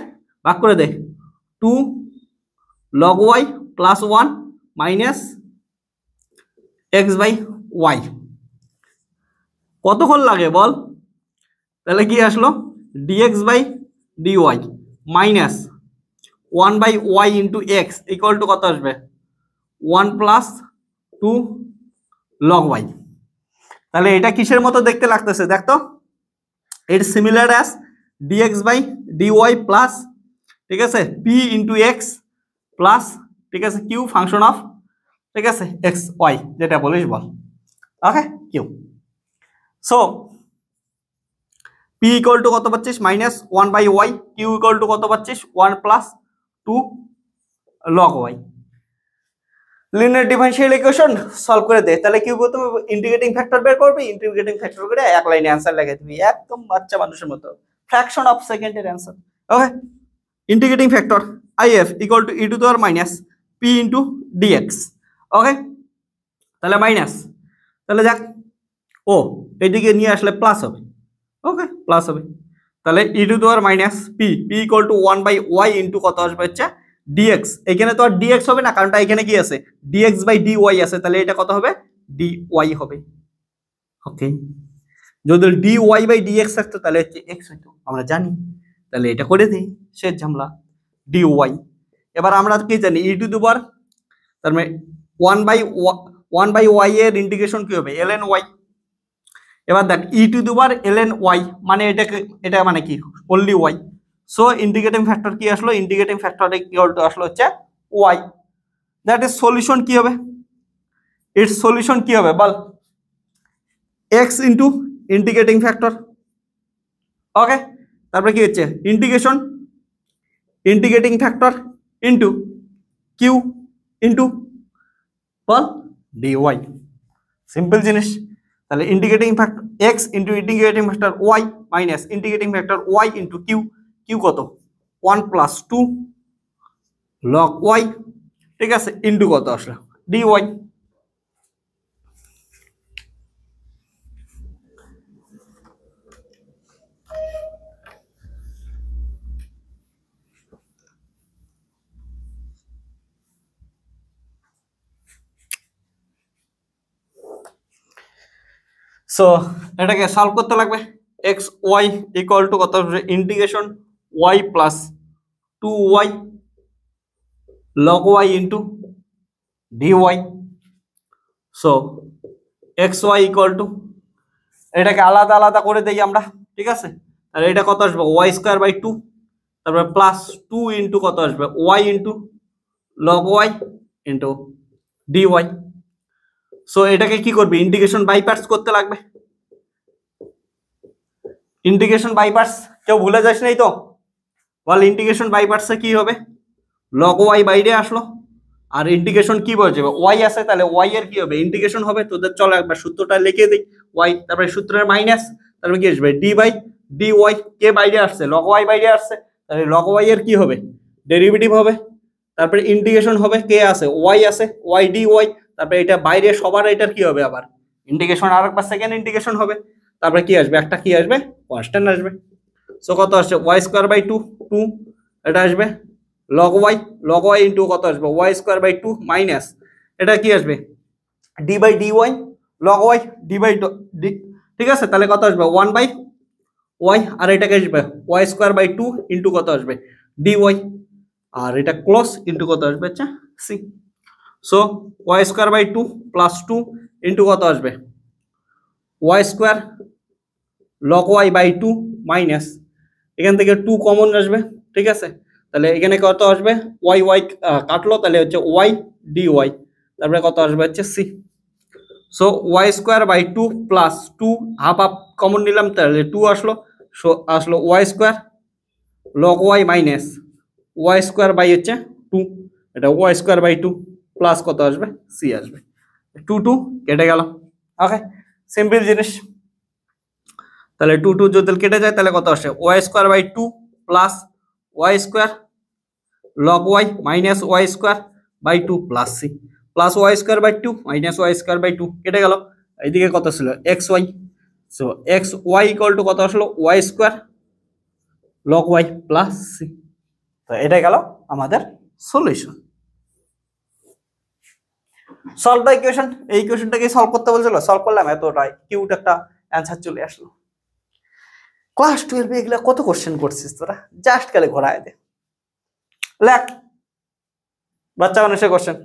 [SPEAKER 1] ভাগ করে দে, 2 log y plus 1 minus x by y। কতক্ষণ লাগে বল? তাহলে কি আসলো, dx by dy minus 1 by y into x equal to কত আসবে, 1 প্লাস 2 log y। তাহলে এটা কিসের মতো দেখতে লাগতেছে দেখ তো, it's similar as dx by dy plus, ঠিক আছে, p ইন্টু এক্স প্লাস, ঠিক আছে, কিউ ফাংশন অফ, ঠিক আছে, এক্স ওয়াই, যেটা বলিস বল। Okay, Q. So p P equal to কত পাচ্ছিস minus 1/y, Q equal to কত পাচ্ছিস 1 plus 2 log y। Linear differential equation solve করে দে। তাহলে কি প্রথমে ইন্টিগ্রেটিং ফ্যাক্টর বের করবি, ইন্টিগ্রেটিং ফ্যাক্টর করে এক লাইনে অ্যান্সার লিখে দিবি, একদম বাচ্চা মানুষের মতো, ফ্র্যাকশন অফ সেকেন্ডের answer. Okay, integrating factor if equal to e to power minus p into dx। Okay, তাহলে মাইনাস, তাহলে যাক ও এদিকে নিয়ে আসলে প্লাস হবে। ওকে, প্লাস হবে, তাহলে e to power minus p equal to 1/y into কত আসবে হচ্ছে dx। এখানে তো আর dx হবে না, কারণটা এখানে কি আছে dx বাই dy আছে, তাহলে এটা কত হবে dy হবে। ওকে, যদি dy বাই dx থাকতো তাহলে হচ্ছে x হইতো, আমরা জানি, তাহলে এটা করে দিই, শেষ ঝামেলা dy। এবার আমরা কি জানি e টু পাওয়ার, তার মানে 1/y এর ইন্টিগ্রেশন কি হবে ln y। এবার দেখ e to power ln y মানে এটা মানে কি only y। So integrating factor কি আসলো, ইন্টিগ্রেটিং ফ্যাক্টর ইকুয়াল টু আসলো হচ্ছে y। দ্যাট ইজ সলিউশন কি হবে, ইটস সলিউশন কি হবে বল, x into integrating factor. Okay, তারপরে কি হচ্ছে integrating factor into Q into বল dy। সিম্পল জিনিস। তাহলে integrating factor x into integrating factor y minus integrating factor y into Q, Q কত 1 প্লাস 2 log y, ঠিক আছে, ইনটু কত আসলে dy। সো এটাকে সলভ করতে লাগবে, এক্স ওয়াই ইকুয়াল টু কত integration y plus 2y log y into dy। So x y equal to, এটাকে আলাদা আলাদা করে দেই আমরা, ঠিক আছে, তাহলে এটা কত আসবে y স্কোয়ার বাই 2, তারপরে প্লাস 2 ইন্টু কত আসবে y into log y into dy। So এটাকে কি করবি ইন্টিগ্রেশন বাই পার্টস করতে লাগবে, ইন্টিগ্রেশন বাই পার্টস কেউ ভুলে যাস নাই তো, বল ইন্টিগ্রেশন বাই পার্টসে কি হবে log y বাইরে আসলো, আর ইন্টিগ্রেশন কি বলছে y আছে, তাহলে y এর কি হবে ইন্টিগ্রেশন হবে। তোদের চলো একবার সূত্রটা লিখে দিই, y তারপরে সূত্রের মাইনাস, তারপরে কি আসবে d বাই dy, কে বাইরে আসছে log y বাইরে আসছে, তাহলে log y এর কি হবে ডেরিভেটিভ হবে, তারপরে ইন্টিগ্রেশন হবে, কে আছে y আছে y dy, তারপরে এটা বাইরে সবার এটার কি হবে আবার ইন্টিগ্রেশন, আর একবার সেকেন্ড ইন্টিগ্রেশন হবে, তারপরে কি আসবে একটা কি আসবে কনস্ট্যান্ট আসবে। সো কত আসছে y স্কয়ার বাই 2 2, এটা আসবে log y ইনটু কত আসবে y স্কয়ার বাই 2 মাইনাস এটা কি আসবে d by dy log y d by d, ঠিক আছে, তাহলে কত আসবে 1/y, আর এটাকে আসবে y স্কয়ার বাই 2 ইনটু কত আসবে dy, আর এটা ক্লোজ ইনটু কত আসবে আচ্ছা c। So y square by 2 plus 2 into কত আসবে y square log y by 2 minus এখান থেকে 2 কমন আসবে, ঠিক আছে, তাহলে এখানে কত আসবে y কাটলো, তাহলে হচ্ছে y dy, তারপরে কত আসবে হচ্ছে c। So y square by 2 plus 2 half half common নিলাম, তাহলে 2 আসলো, সো আসলো y square log y minus y square by হচ্ছে 2, এটা y স্কয়ার বাই 2 প্লাস কত আসবে c আসবে, 2 2 কেটে গেল। ওকে, সিম্পল জিনিস। তাহলে 2 2 যদি কেটে যায় তাহলে কত আসে y square by 2 plus y square log y minus y square by 2 plus c, plus y square by 2 minus y square by 2 কেটে গেল, এইদিকে কত ছিল xy। So xy equal to কত আসলো y square log y plus c। তো এটা গেল আমাদের সলিউশন। সলভ দ্য ইকুয়েশন, এই ইকুয়েশনটাকে সলভ করতে বলছিল, সলভ করলাম, এতটাই কিউট একটা অ্যান্সার চলে আসলো। ক্লাস 12 এগুলা কত কোশ্চেন করছিস তোরা, জাস্ট খালি ঘোরায় দে, লেখ বাচ্চা মানুষের কোশ্চেন।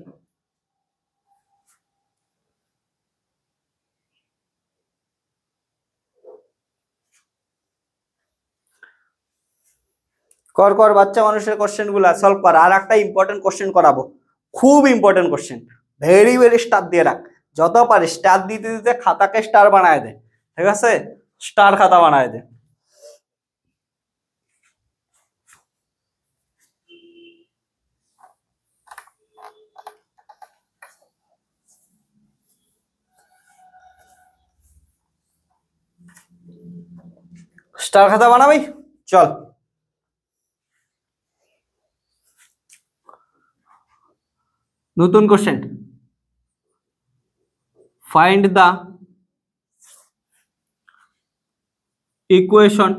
[SPEAKER 1] কর কর বাচ্চা মানুষের কোশ্চেন গুলা সলভ কর। আর একটা ইম্পর্টেন্ট কোশ্চেন করাবো, খুব important question, very very star দিয়ে রাখ, যত পারিস স্টার দিতে দিতে খাতাকে স্টার বানায় দে, ঠিক আছে, স্টার খাতা বানায় দে। চার খাতা বানাবি, চল। নতুন question, find the equation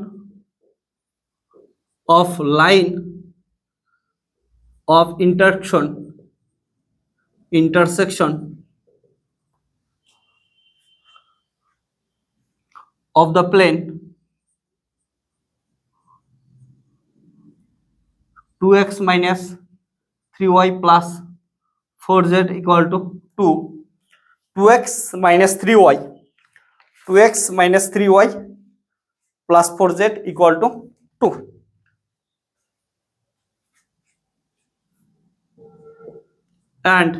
[SPEAKER 1] of line of intersection of the plane 2x minus 3y plus 4z equal to 2. 2x minus 3y, 2x minus 3y plus 4z equal to 2. And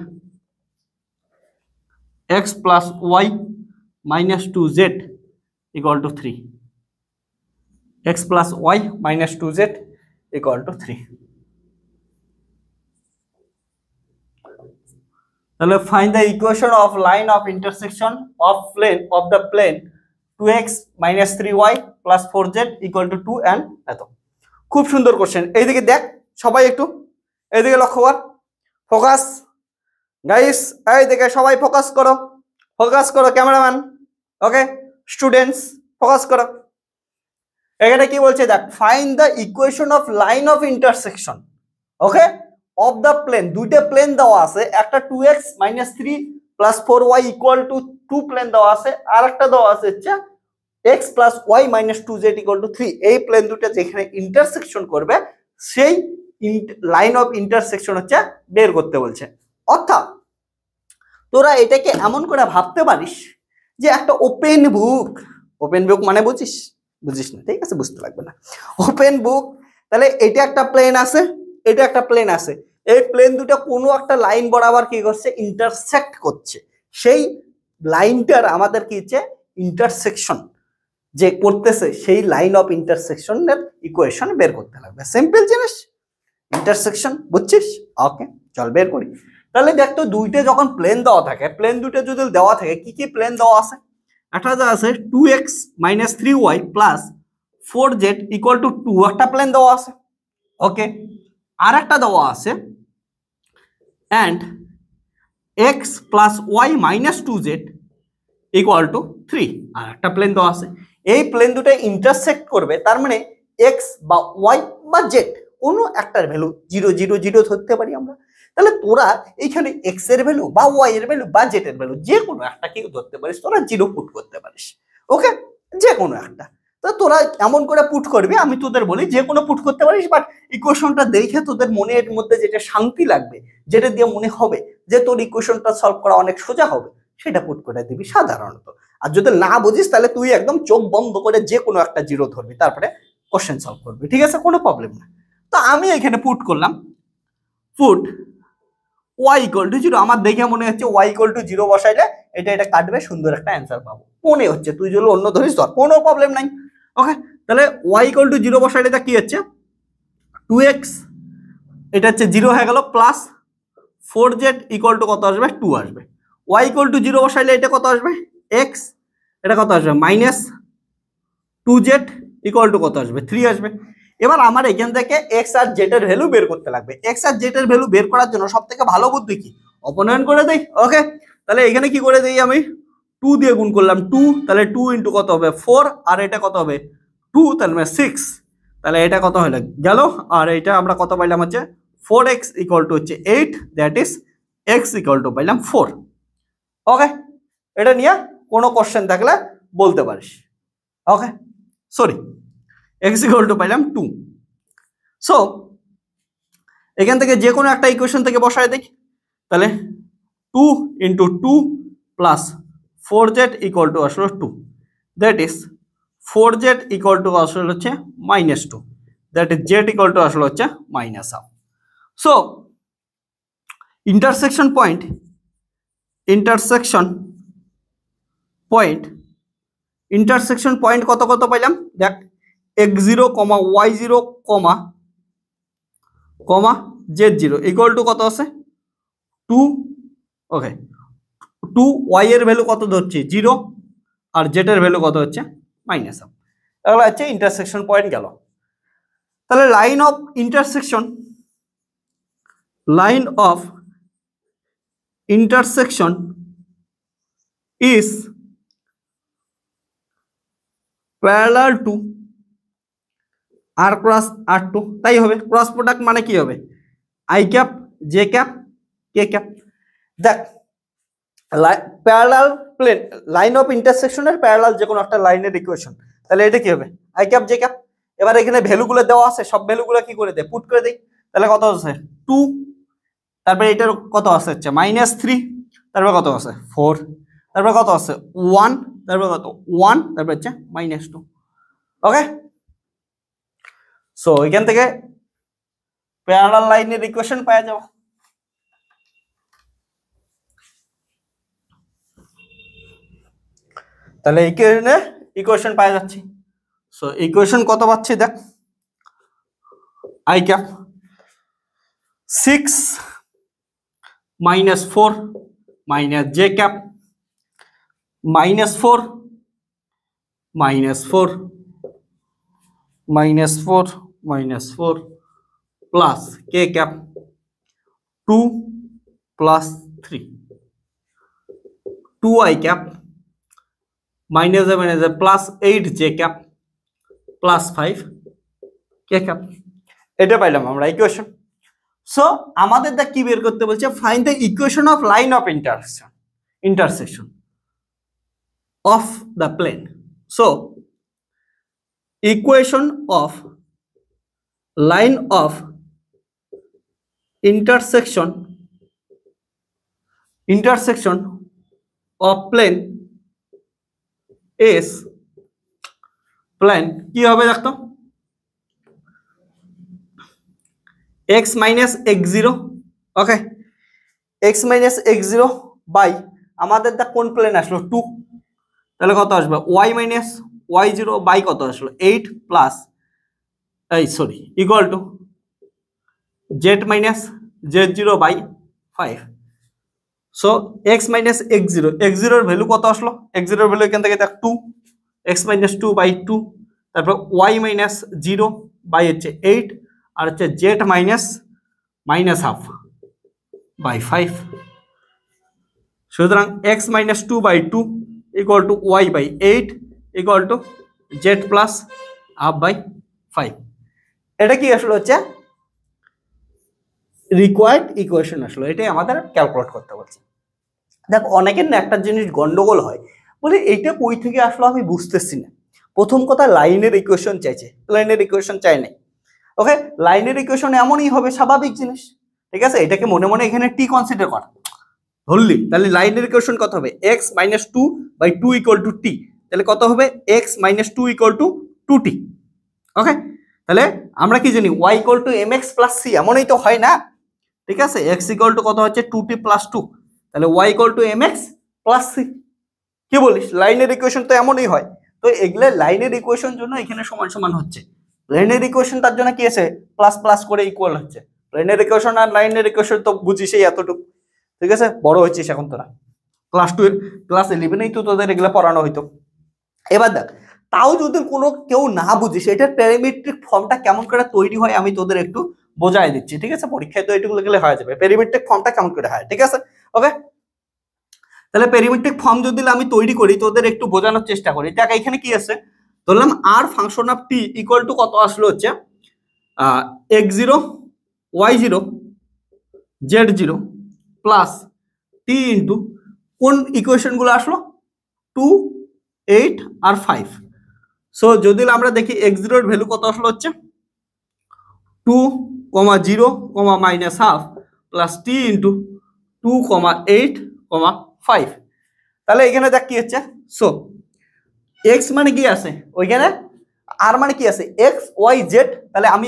[SPEAKER 1] x plus y minus 2z equal to 3. X plus y minus 2z equal to 3. তাহলে find the equation of line of intersection of the plane 2x minus 3y plus 4z equal to 2 and এত। খুব সুন্দর question. এইদিকে দেখ সবাই, একটু এইদিকে লক্ষ্য কর, ফোকাস গাইস, এইদিকে সবাই ফোকাস করো, ফোকাস করো ক্যামেরাম্যান, ওকে স্টুডেন্টস ফোকাস করো। এখানে কি বলছে দেখ, find the equation of line of intersection, okay, of the plane. দুইটা প্লেন দেওয়া আছে, একটা 2x minus 3 plus 4y equal to 2 plane দেওয়া আছে, আর একটা দেওয়া আছে হচ্ছে x plus y minus 2z equal to 3। এই প্লেন দুটো যেখানে ইন্টারসেকশন করবে সেই লাইন অফ ইন্টারসেকশন হচ্ছে বের করতে বলছে। অর্থাৎ তোরা এটাকে এমন করে ভাবতে পারিস যে একটা ওপেন বুক, ওপেন বুক মানে বুঝিস না, ঠিক আছে, বুঝতে লাগবে না, ওপেন বুক। তাহলে এটা একটা প্লেন আছে, এটা একটা প্লেন আছে, এই প্লেন দুটো কোনো একটা লাইন বরাবর কি করছে, ইন্টারসেক্ট করছে। সেই লাইনটার আমাদের কি হচ্ছে ইন্টারসেকশন যে করতেছে, সেই লাইন অফ ইন্টারসেকশনের ইকুয়েশন বের করতে লাগবে। সিম্পল জিনিস, ইন্টারসেকশন, বুঝছিস? ওকে চল বের করি। তাহলে দেখ তো, দুইটা যখন প্লেন দেওয়া থাকে, প্লেন দুটো যদি দেওয়া থাকে, কি কি প্লেন দেওয়া আছে? একটা যা আছে 2x minus 3y plus 4z equal to 2, একটা প্লেন দেওয়া আছে, ওকে। আর একটা দেওয়া আছে and x plus y minus 2z equal to 3, আর একটা প্লেন দেওয়া আছে। এই প্লেন দুটো ইন্টারসেক্ট করবে, তার মানে x বা y বা z কোনো একটার ভ্যালু 0 0 0 ধরতে পারি আমরা। তাহলে তোরা এইখানে x এর ভ্যালু বা y এর ভ্যালু বা z এর ভ্যালু যে কোনো একটা কি ধরতে পারিস, তোরা 0 পুট করতে পারিস, ওকে, যে কোনো একটা। তো তোরা এমন করে পুট করবি, আমি তোদের বলি যে কোনো পুট করতে পারিস, বাট ইকুয়েশনটা দেখে তোদের মনের মধ্যে যেটা শান্তি লাগবে, যেটা দিয়ে মনে হবে যে তোর ইকুয়েশনটা সলভ করা অনেক সোজা হবে, সেটা পুট করে দিবি সাধারণত। আর যদি না বুঝিস তাহলে তুই একদম চোখ বন্ধ করে যে কোনো একটা 0 ধরবি, তারপরে কোশ্চেন সলভ করবি, ঠিক আছে, কোনো প্রবলেম না। তো আমি এখানে পুট করলাম, পুট y equal to 0। আমার দেখে মনে হচ্ছে y equal to 0 বসাইলে এটা কাটবে, সুন্দর একটা অ্যান্সার পাবো মনে হচ্ছে। তুই যদি অন্য ধরিস ধর, কোনো প্রবলেম নাই, ওকে। তাহলে y equal to 0 বসাইলে এটা কি হচ্ছে, 2x, এটা হচ্ছে 0 হয়ে গেল, প্লাস 4z equal to কত আসবে, 2 আসবে। y equal to 0 বসাইলে এটা কত আসবে, x, এটা কত আসবে, মাইনাস 2z equal to কত আসবে, 3 আসবে। এবার আমার এখান থেকে x আর z এর ভ্যালু বের করতে লাগবে। x আর z এর ভ্যালু বের করার জন্য সবথেকে ভালো বুদ্ধি কি, অপনয়ন করে দেই, ওকে। তাহলে এখানে কি করে দেই, আমি 2 দিয়ে গুণ করলাম, 2, তাহলে 2 ইনটু কত হবে 4, আর এটা কত হবে 2, তাহলে 6, তাহলে এটা কত হলো গেল। আর এটা আমরা কত পাইলাম হচ্ছে 4x ইকুয়াল টু হচ্ছে 8, that is x equal two পাইলাম 4, ওকে। এটা নিয়ে কোনো কোশ্চেন থাকলে বলতে পারিস, ওকে। সরি, x ইকুয়াল টু পাইলাম 2। সো এখান থেকে যে কোনো একটা ইকুয়েশন থেকে বসায় দেখি, তাহলে 2 into 2 plus 4z equal to আসলে 2, that is 4z equal to আসলে হচ্ছে -2, that is z equal to আসলে হচ্ছে -1/2। সো ইন্টারসেকশন পয়েন্ট কত কত পাইলাম দেখ, x0, y0, z0 equal to কত আছে 2, ওকে। 2, y এর ভ্যালু কত ধরছি 0, আর z এর ভ্যালু কত হচ্ছে -1/2। তাহলে হচ্ছে ইন্টারসেকশন পয়েন্ট গেল। তাহলে line of intersection is parallel to R cross R two, তাই হবে। ক্রস প্রোডাক্ট মানে কি হবে? I cap J cap K cap. দেখ প্যারালাল প্লেন, লাইন অফ ইন্টারসেকশনের প্যারালাল যে কোনো একটা লাইনের ইকুয়েশন, তাহলে এটা কি হবে? I cap J cap. এবার এখানে ভ্যালুগুলো দেওয়া আছে, সব ভ্যালুগুলো কি করে দেয়? পুট করে দেই। তাহলে কত আছে? 2, তারপরে এটার কত আছে হচ্ছে -3, তারপরে কত আছে? 4, তারপরে কত আছে? 1, তারপরে কত? 1, তারপরে হচ্ছে -2। ওকে, সো এখান থেকে প্যারালাল লাইনের ইকুয়েশন পাওয়া যাবে। তাহলে এইখানে ইকুয়েশন পাওয়া যাচ্ছে। সো ইকুয়েশন কত পাচ্ছি দেখ, I cap 6 -4 j cap -4 plus K cap 2 plus 3 2 I cap plus 8 J cap plus 5 K cap. এটা পাইলাম আমরা ইকুয়েশন। সো আমাদের দা কি বের করতে বলছে? Find the equation of line of intersection of the plane. So equation of line of intersection of plane is plane কি হবে দেখতো? x minus x0, okay, x minus x0 by আমাদের দা কোন প্লেন আসলো? 2, তাহলে কত আসবে? y minus y0 বাই কত আসলো? 8 plus equal to z minus z0 by 5। So x minus x0, x0 এর ভ্যালু কত আসলো? x0 এর ভ্যালু এখান থেকে দেখ 2, x minus 2 বাই 2, তারপর y minus 0 বাই হচ্ছে 8, আর হচ্ছে z minus -half বাই 5। সুতরাং x minus 2 by 2 equal to y by 8 equal to z plus half by 5। এটা কি আসলে হচ্ছে রিকোয়ার্ড ইকুয়েশন আসলো, এটাই আমাদের ক্যালকুলেট করতে বলছে। দেখ অনেকের না একটা জিনিস গন্ডগোল হয়, বলে এইটা কই থেকে আসলো আমি বুঝতেছি না। প্রথম কথা, লাইনের ইকুয়েশন চাইছে, প্লেনের ইকুয়েশন চাই নাই। ওকে, লাইনের ইকুয়েশন এমনই হবে, স্বাভাবিক জিনিস, ঠিক আছে। এটাকে মনে মনে এখানে টি কনসিডার কর, ধরলি, তাহলে লাইনের ইকুয়েশন কত হবে? x minus 2 by 2 equal to T, তাহলে কত হবে? x minus 2 equal to 2t। ওকে, তাহলে আমরা কি জানি? y equal to mx plus c, এমনই তো হয় না, ঠিক আছে। x ইকুয়াল টু কত হচ্ছে? 2t প্লাস 2, তাহলে y equal to mx plus c। কি বলিস? লাইনের ইকুয়েশন তো এমনই হয়। তো এগুলো লাইনের ইকুয়েশন জন্য এখানে সমান সমান হচ্ছে, প্লেনের ইকুয়েশন তার জন্য কি আছে? প্লাস প্লাস করে ইকুয়াল হচ্ছে। প্লেনের ইকুয়েশন আর লাইনের ইকুয়েশন তো বুঝিস এই এতটুকু, ঠিক আছে। বড় হয়েছিস এখন তোরা, ক্লাস 2 ক্লাস 11 তো তোদের এগুলো পড়ানো হইতো। এবার দেখ, তাও যদি কোনো কেউ না বুঝিস এটার প্যারামেট্রিক ফর্মটা কেমন করে তৈরি হয় আমি তোদের একটু বোঝাই দিচ্ছি, ঠিক আছে। পরীক্ষায় তো এটুকু গেলে হয়ে যাবে, প্যারামেট্রিক ফর্মটা কেমন করে হয়, ঠিক আছে। ওকে, তাহলে প্যারামেট্রিক ফর্ম যদি আমি তৈরি করি তোদের একটু বোঝানোর চেষ্টা করি। দেখ এখানে কি আছে, ধরলাম R function of T equal to কত আসলো হচ্ছে x0 y0 z0 plus T into কোন ইকুয়েশন গুলো আসলো? 2, 8 আর 5। সো যদি আমরা দেখি x0 এর ভ্যালু কত আসলো হচ্ছে 2, 0, -half প্লাস টি ইন্টু 2, 8, 5। তাহলে এখানে দেখ কি হচ্ছে, সো x মানে কি আছে ওইখানে, আর মানে কি আছে? x y z। তাহলে আমি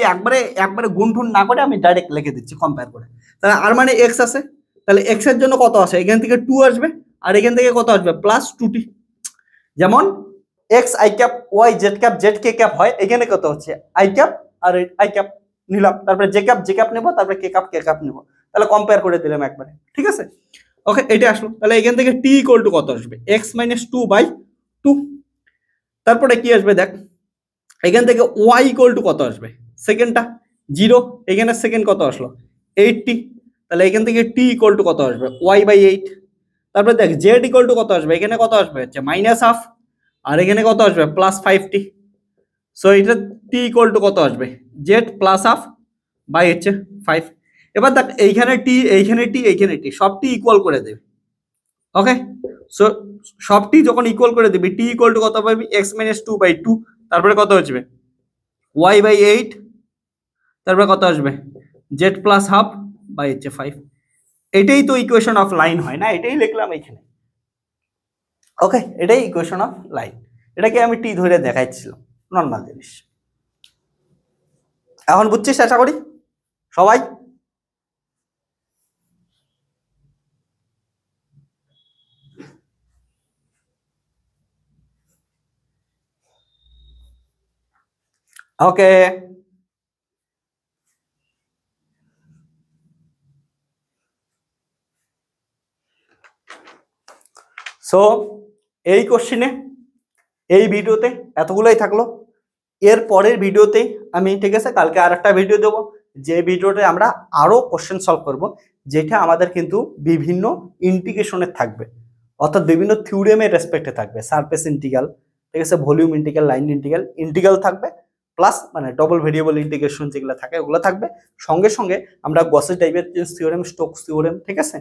[SPEAKER 1] একবারে গুণফুন না করে আমি ডাইরেক্ট লিখে দিচ্ছি কম্পেয়ার করে। তাহলে আর মানে x আছে, তাহলে x এর জন্য কত আসে? এখান থেকে 2 আসবে, আর এখান থেকে কত আসবে? Plus 2t। যেমন x i cap y z cap z k cap হয়, এখানে কত হচ্ছে? i ক্যাপ আর i ক্যাপ নিলাম, তারপরে j ক্যাপ নেব, তারপরে k ক্যাপ নেব, তাহলে কম্পেয়ার করে দিলাম একবারে, ঠিক আছে। ওকে, এটা আসলো। তাহলে এখান থেকে t ইকুয়াল টু কত আসবে? x minus 2 by 2। তারপরে কি আসবে দেখ, এখান থেকে ওয়াই ইকুয়াল টু কত আসবে, সেকেন্ডটা 0, এখানে সেকেন্ড কত আসলো 80, তাহলে এখান থেকে টি ইকুয়াল টু কত আসবে y/8। তারপরে দেখ জেড ইকুয়াল টু কত আসবে, এখানে কত আসবে হচ্ছে -½ আর এখানে কত আসবে +5t। সো এটা টি ইকুয়াল টু কত আসবে জেড +½ বাই হচ্ছে 5। এবার দেখ এইখানে টি, এইখানে টি, এইখানে টি, সব টি ইকুয়াল করে দেবে। ওকে, সো সব টি যখন ইকুয়াল করে দিবি, টি ইকুয়াল টু কত পাবি x-2/2, তারপরে কত আসবে y/8, তারপরে কত আসবে z+½ বাই হচ্ছে 5। এটাই তো ইকুয়েশন অফ লাইন হয় না, এটাই লিখলাম এখানে। ওকে, এটাই ইকুয়েশন অফ লাইন, এটাকে আমি টি ধরে দেখাইছিলাম, নর্মাল জিনিস। এখন বুঝছিস আশা করি সবাই? ওকে, সো এই কোশ্চিনে, এই ভিডিওতে এতগুলোই থাকলো। এর পরের ভিডিওতে আমি, ঠিক আছে, কালকে আর একটা ভিডিও দেবো, যে ভিডিওতে আমরা আরো কোশ্চেন সলভ করব, যেটা আমাদের কিন্তু বিভিন্ন ইন্টিগ্রেশনের থাকবে, অর্থাৎ বিভিন্ন থিওরেমের রেসপেক্টে থাকবে। সারফেস ইন্টিগ্রাল, ঠিক আছে, volume integral, line integral, integral থাকবে, প্লাস মানে ডবল ভেরিয়েবল ইন্টিগ্রেশন যেগুলো থাকে ওগুলো থাকবে। সঙ্গে সঙ্গে আমরা গসের ডাইভারজেন্স থিওরেম, স্টোকস থিওরেম, ঠিক আছে,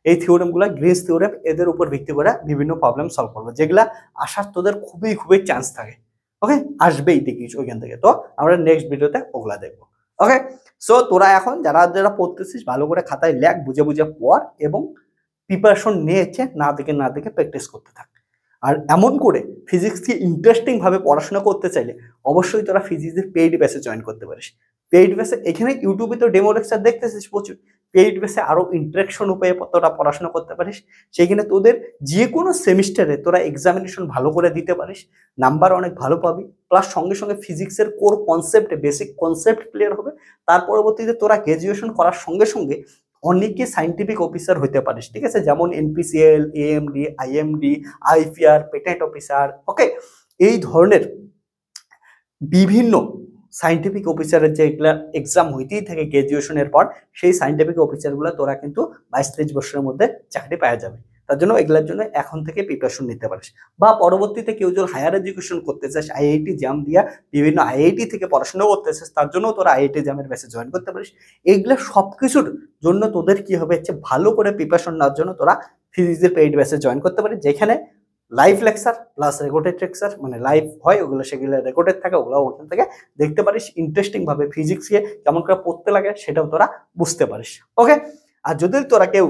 [SPEAKER 1] এই থিওরেমগুলো, গ্রিনস থিওরেম, এদের উপর ভিত্তি করে বিভিন্ন প্রবলেম সলভ করবো, যেগুলা আসার তোদের খুবই খুবই চান্স থাকে। ওকে, আসবেই দেখিস ওইখান থেকে। তো আমরা নেক্সট ভিডিওতে ওগুলা দেখবো। ওকে, সো তোরা এখন যারা যারা পড়তেছিস ভালো করে খাতায় লেখ, বুঝে বুঝে পড় এবং প্রিপারেশন নিয়েছে না দেখে প্র্যাকটিস করতে থাক। আর এমন করে ফিজিক্সকে ইন্টারেস্টিং ভাবে পড়াশোনা করতে চাইলে অবশ্যই তোরা ফিজিক্সের পেইড ব্যাচে জয়েন করতে পারিস। পেইড ব্যাচে এখানে ইউটিউবে তো ডেমো লেকচার দেখতেছিস প্রচুর, পেইড ব্যাচে আরো ইন্টারেকশন উপায়ে তোরা পড়াশোনা করতে পারিস। সেখানে তোদের যে কোনো সেমিস্টারে তোরা এক্সামিনেশন ভালো করে দিতে পারিস, নাম্বার অনেক ভালো পাবি, প্লাস সঙ্গে সঙ্গে ফিজিক্সের core concept, basic concept clear হবে। তার পরবর্তীতে তোরা গ্র্যাজুয়েশন করার সঙ্গে সঙ্গে অনেকে সাইন্টিফিক অফিসার হতে পারিস, ঠিক আছে, যেমন NPCL, AMD, IMD, IPR, patent officer. Okay, এই ধরনের বিভিন্ন সাইন্টিফিক অফিসারের যেগুলা এক্সাম হইতেই থাকে গ্র্যাজুয়েশনের পর, সেই সাইন্টিফিক অফিসারগুলো তোরা কিন্তু 22-23 বছরের মধ্যে চাকরি পাওয়া যাবে। তার জন্য এগুলোর জন্য এখন থেকে প্রিপারেশন নিতে পারিস, বা পরবর্তীতে কেউ যদি হায়ার এডুকেশন করতে চাস, আইআইটি জাম দিয়া বিভিন্ন আইআইটি থেকে পড়াশোনা করতে চাস, তার জন্য তোরা আইআইটি জামের ব্যাচে জয়েন করতে পারিস। এগুলো সবকিছুর জন্য তোদের কি হবে হচ্ছে, ভালো করে প্রিপারেশন নেওয়ার জন্য তোরা ফিজিক্সের পেইড ব্যাচে জয়েন করতে পারিস, যেখানে live lecture plus recorded lecture, মানে লাইভ হয় ওগুলো, সেগুলো রেকর্ডেড থাকে, ওগুলো ওখান থেকে দেখতে পারিস। ইন্টারেস্টিং ভাবে ফিজিক্সকে কেমন করে পড়তে লাগে সেটাও তোরা বুঝতে পারিস। ওকে, আর যদি তোরা কেউ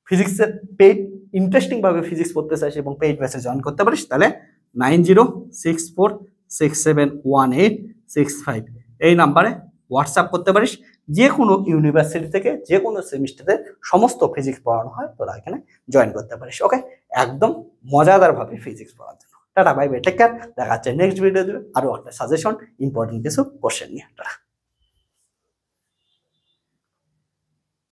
[SPEAKER 1] ফিজিক্সের পেইড ইন্টারেস্টিং ভাবে ফিজিক্স পড়তে চাইস এবং পেইড ব্যাচে জয়েন করতে পারিস, তাহলে 9064671865 এই নাম্বারে হোয়াটসঅ্যাপ করতে পারিস। যে কোনো ইউনিভার্সিটি থেকে যে কোনো সেমিস্টারে সমস্ত ফিজিক্স পড়ানো হয়, তোরা এখানে জয়েন করতে পারিস। ওকে, একদম মজাদার ভাবে ফিজিক্স পড়ার জন্য। টাটা, বাই বাই, টেক কেয়ার, দেখা হচ্ছে নেক্সট ভিডিও দিবে আরো একটা সাজেশন, ইম্পর্টেন্ট কিছু কোশ্চেন নিয়ে। টাটা।